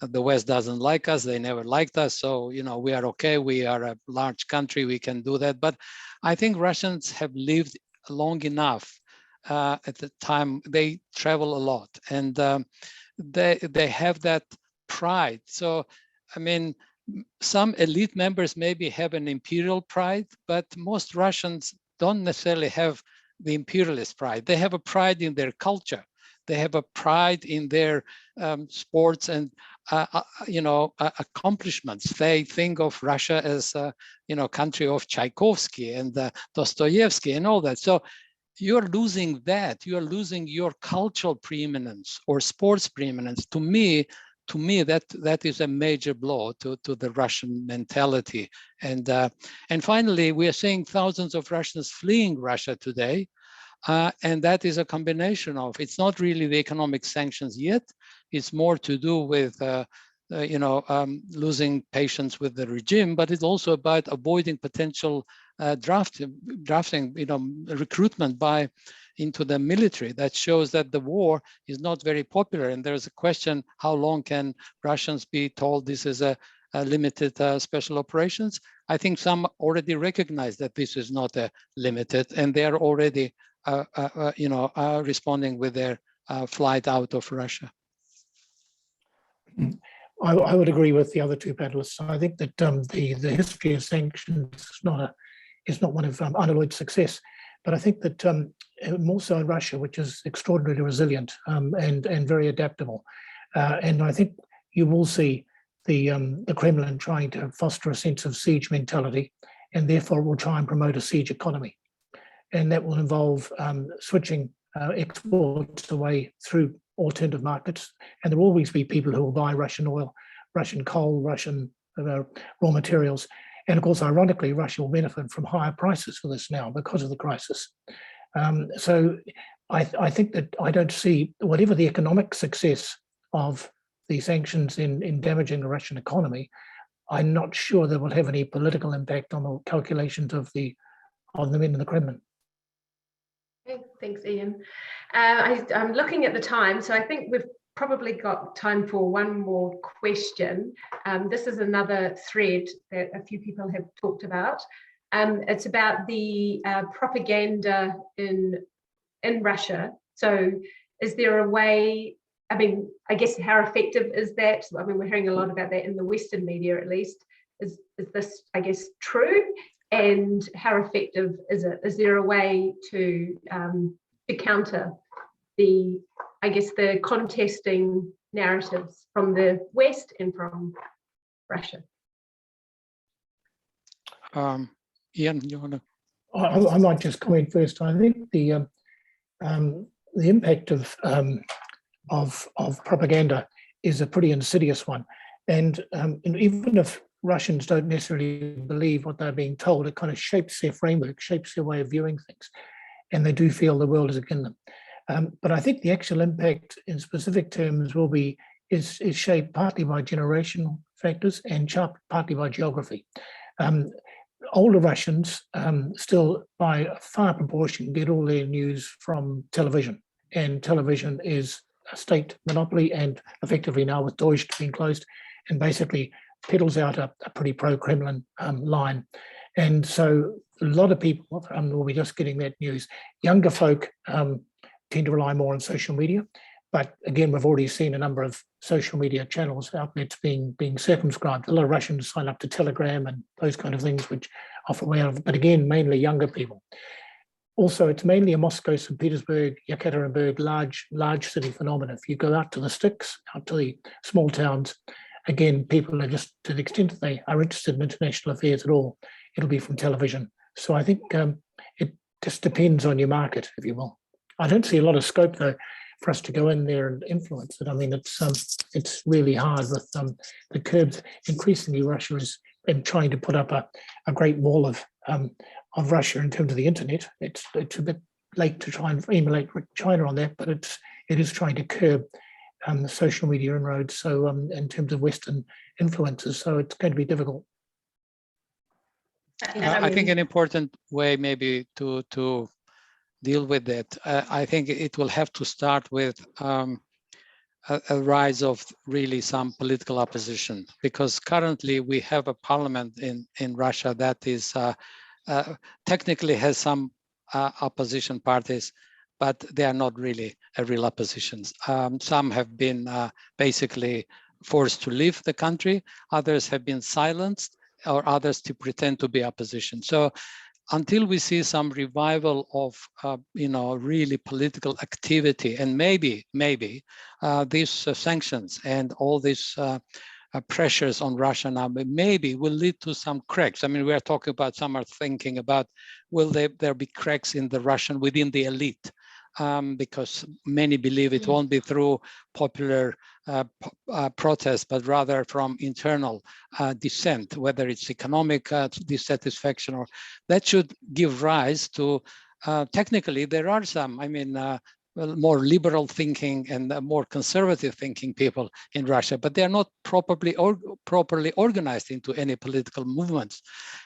the West doesn't like us, they never liked us, so, we are okay, we are a large country, we can do that. But I think Russians have lived long enough at the time, they travel a lot, and they have that pride. So, I mean, some elite members maybe have an imperial pride, but most Russians don't necessarily have the imperialist pride. They have a pride in their culture. They have a pride in their sports and accomplishments. They think of Russia as a country of Tchaikovsky and Dostoevsky and all that. So you're losing that. You are losing your cultural preeminence or sports preeminence. To me, that is a major blow to the Russian mentality. And finally, we are seeing thousands of Russians fleeing Russia today. And that is a combination of, it's not really the economic sanctions yet, it's more to do with losing patience with the regime, but it's also about avoiding potential drafting, recruitment into the military. That shows that the war is not very popular. And there's a question, how long can Russians be told this is a limited special operations? I think some already recognize that this is not a limited, and they are already, responding with their flight out of Russia. I would agree with the other two panelists. I think that the history of sanctions is not one of unalloyed success, but I think that more so in Russia, which is extraordinarily resilient and very adaptable, and I think you will see the Kremlin trying to foster a sense of siege mentality, and therefore will try and promote a siege economy, and that will involve switching exports away through alternative markets, and there will always be people who will buy Russian oil, Russian coal, Russian raw materials, and of course, ironically, Russia will benefit from higher prices for this now because of the crisis. So I think that I don't see, whatever the economic success of the sanctions in damaging the Russian economy, I'm not sure that will have any political impact on the calculations of the men in the Kremlin. Okay, thanks, Ian. I'm looking at the time, so I think we've probably got time for one more question. This is another thread that a few people have talked about. It's about the propaganda in Russia. So is there a way, I guess, how effective is that? We're hearing a lot about that in the Western media, at least. Is this, I guess, true? And how effective is it? Is there a way to counter the contesting narratives from the West and from Russia? Ian, you want to? I might just comment first. I think the impact of propaganda is a pretty insidious one, and even if Russians don't necessarily believe what they're being told, it kind of shapes their framework, shapes their way of viewing things, and they do feel the world is against them. But I think the actual impact in specific terms is shaped partly by generational factors and partly by geography. Older Russians still, by a far proportion, get all their news from television, and television is a state monopoly, and effectively now with Deutsche being closed, and basically peddles out a pretty pro-Kremlin line. And so a lot of people will be just getting that news. Younger folk tend to rely more on social media, but again, we've already seen a number of social media channels, outlets being circumscribed. A lot of Russians sign up to Telegram and those kind of things, which offer aware of, but again, mainly younger people. Also, it's mainly a Moscow, St. Petersburg, Yekaterinburg, large city phenomenon. If you go out to the sticks, out to the small towns, again, people are just, to the extent that they are interested in international affairs at all, it'll be from television. So I think it just depends on your market, if you will. I don't see a lot of scope, though, for us to go in there and influence it. I mean, it's really hard with the curbs. Increasingly, Russia is trying to put up a great wall of Russia in terms of the internet. It's a bit late to try and emulate China on that, but it is trying to curb the social media inroads. So in terms of Western influences, so it's going to be difficult. I think an important way maybe to deal with that, I think it will have to start with a rise of really some political opposition, because currently we have a parliament in Russia that is technically has some opposition parties, but they are not really a real oppositions. Some have been basically forced to leave the country, others have been silenced, or others to pretend to be opposition. So until we see some revival of really political activity, and maybe these sanctions and all these pressures on Russia now maybe will lead to some cracks. I mean, we are talking about, some are thinking about, will there be cracks in the Russian within the elite? Because many believe it won't be through popular protest, but rather from internal dissent, whether it's economic dissatisfaction, or that should give rise to, technically there are some, well, more liberal thinking and more conservative thinking people in Russia, but they're not properly organized into any political movements.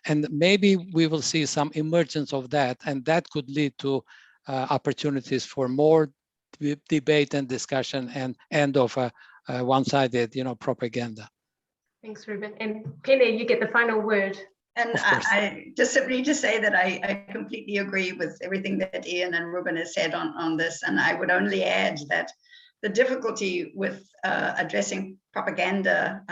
And maybe we will see some emergence of that, and that could lead to opportunities for more debate and discussion and end of a one-sided, propaganda. Thanks, Ruben. And Penny, you get the final word. And I just simply to say that I completely agree with everything that Ian and Ruben has said on this. And I would only add that the difficulty with addressing propaganda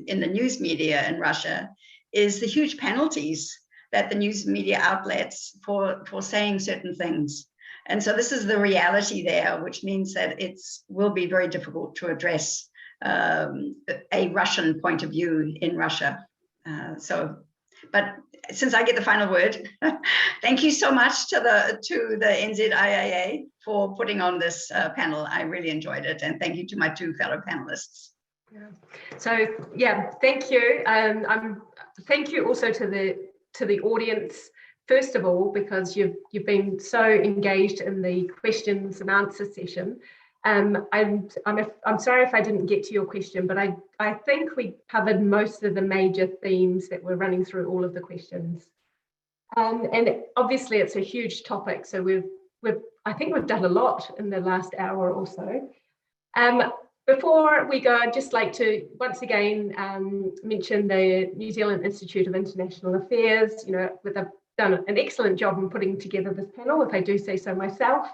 in the news media in Russia is the huge penalties that the news media outlets for saying certain things. And so this is the reality there, which means that it will be very difficult to address a Russian point of view in Russia. But since I get the final word, thank you so much to the NZIAA for putting on this panel. I really enjoyed it, and thank you to my two fellow panelists. Yeah. So yeah, thank you. Thank you also to the audience. First of all, because you've been so engaged in the questions and answer session. I'm sorry if I didn't get to your question, but I think we covered most of the major themes that were running through all of the questions. And obviously it's a huge topic, so I think we've done a lot in the last hour or so. Before we go, I'd just like to once again mention the New Zealand Institute of International Affairs. They've done an excellent job in putting together this panel, if I do say so myself.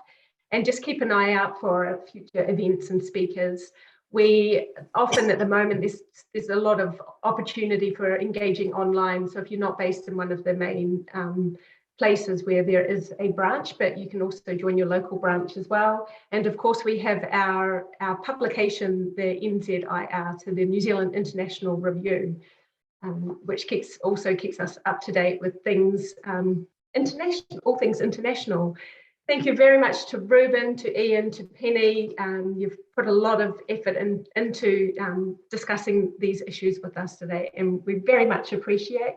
And just keep an eye out for future events and speakers. We often at the moment, there's a lot of opportunity for engaging online. So if you're not based in one of the main places where there is a branch, but you can also join your local branch as well. And of course, we have our publication, the NZIR, to the New Zealand International Review, which also keeps us up to date with things international, all things international. Thank you very much to Ruben, to Ian, to Penny. You've put a lot of effort into discussing these issues with us today, and we very much appreciate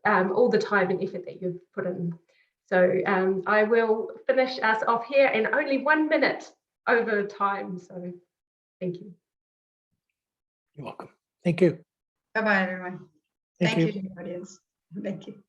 all the time and effort that you've put in. So I will finish us off here in only 1 minute over time. So thank you. You're welcome. Thank you. Bye-bye, everyone. Thank you to the audience. Thank you.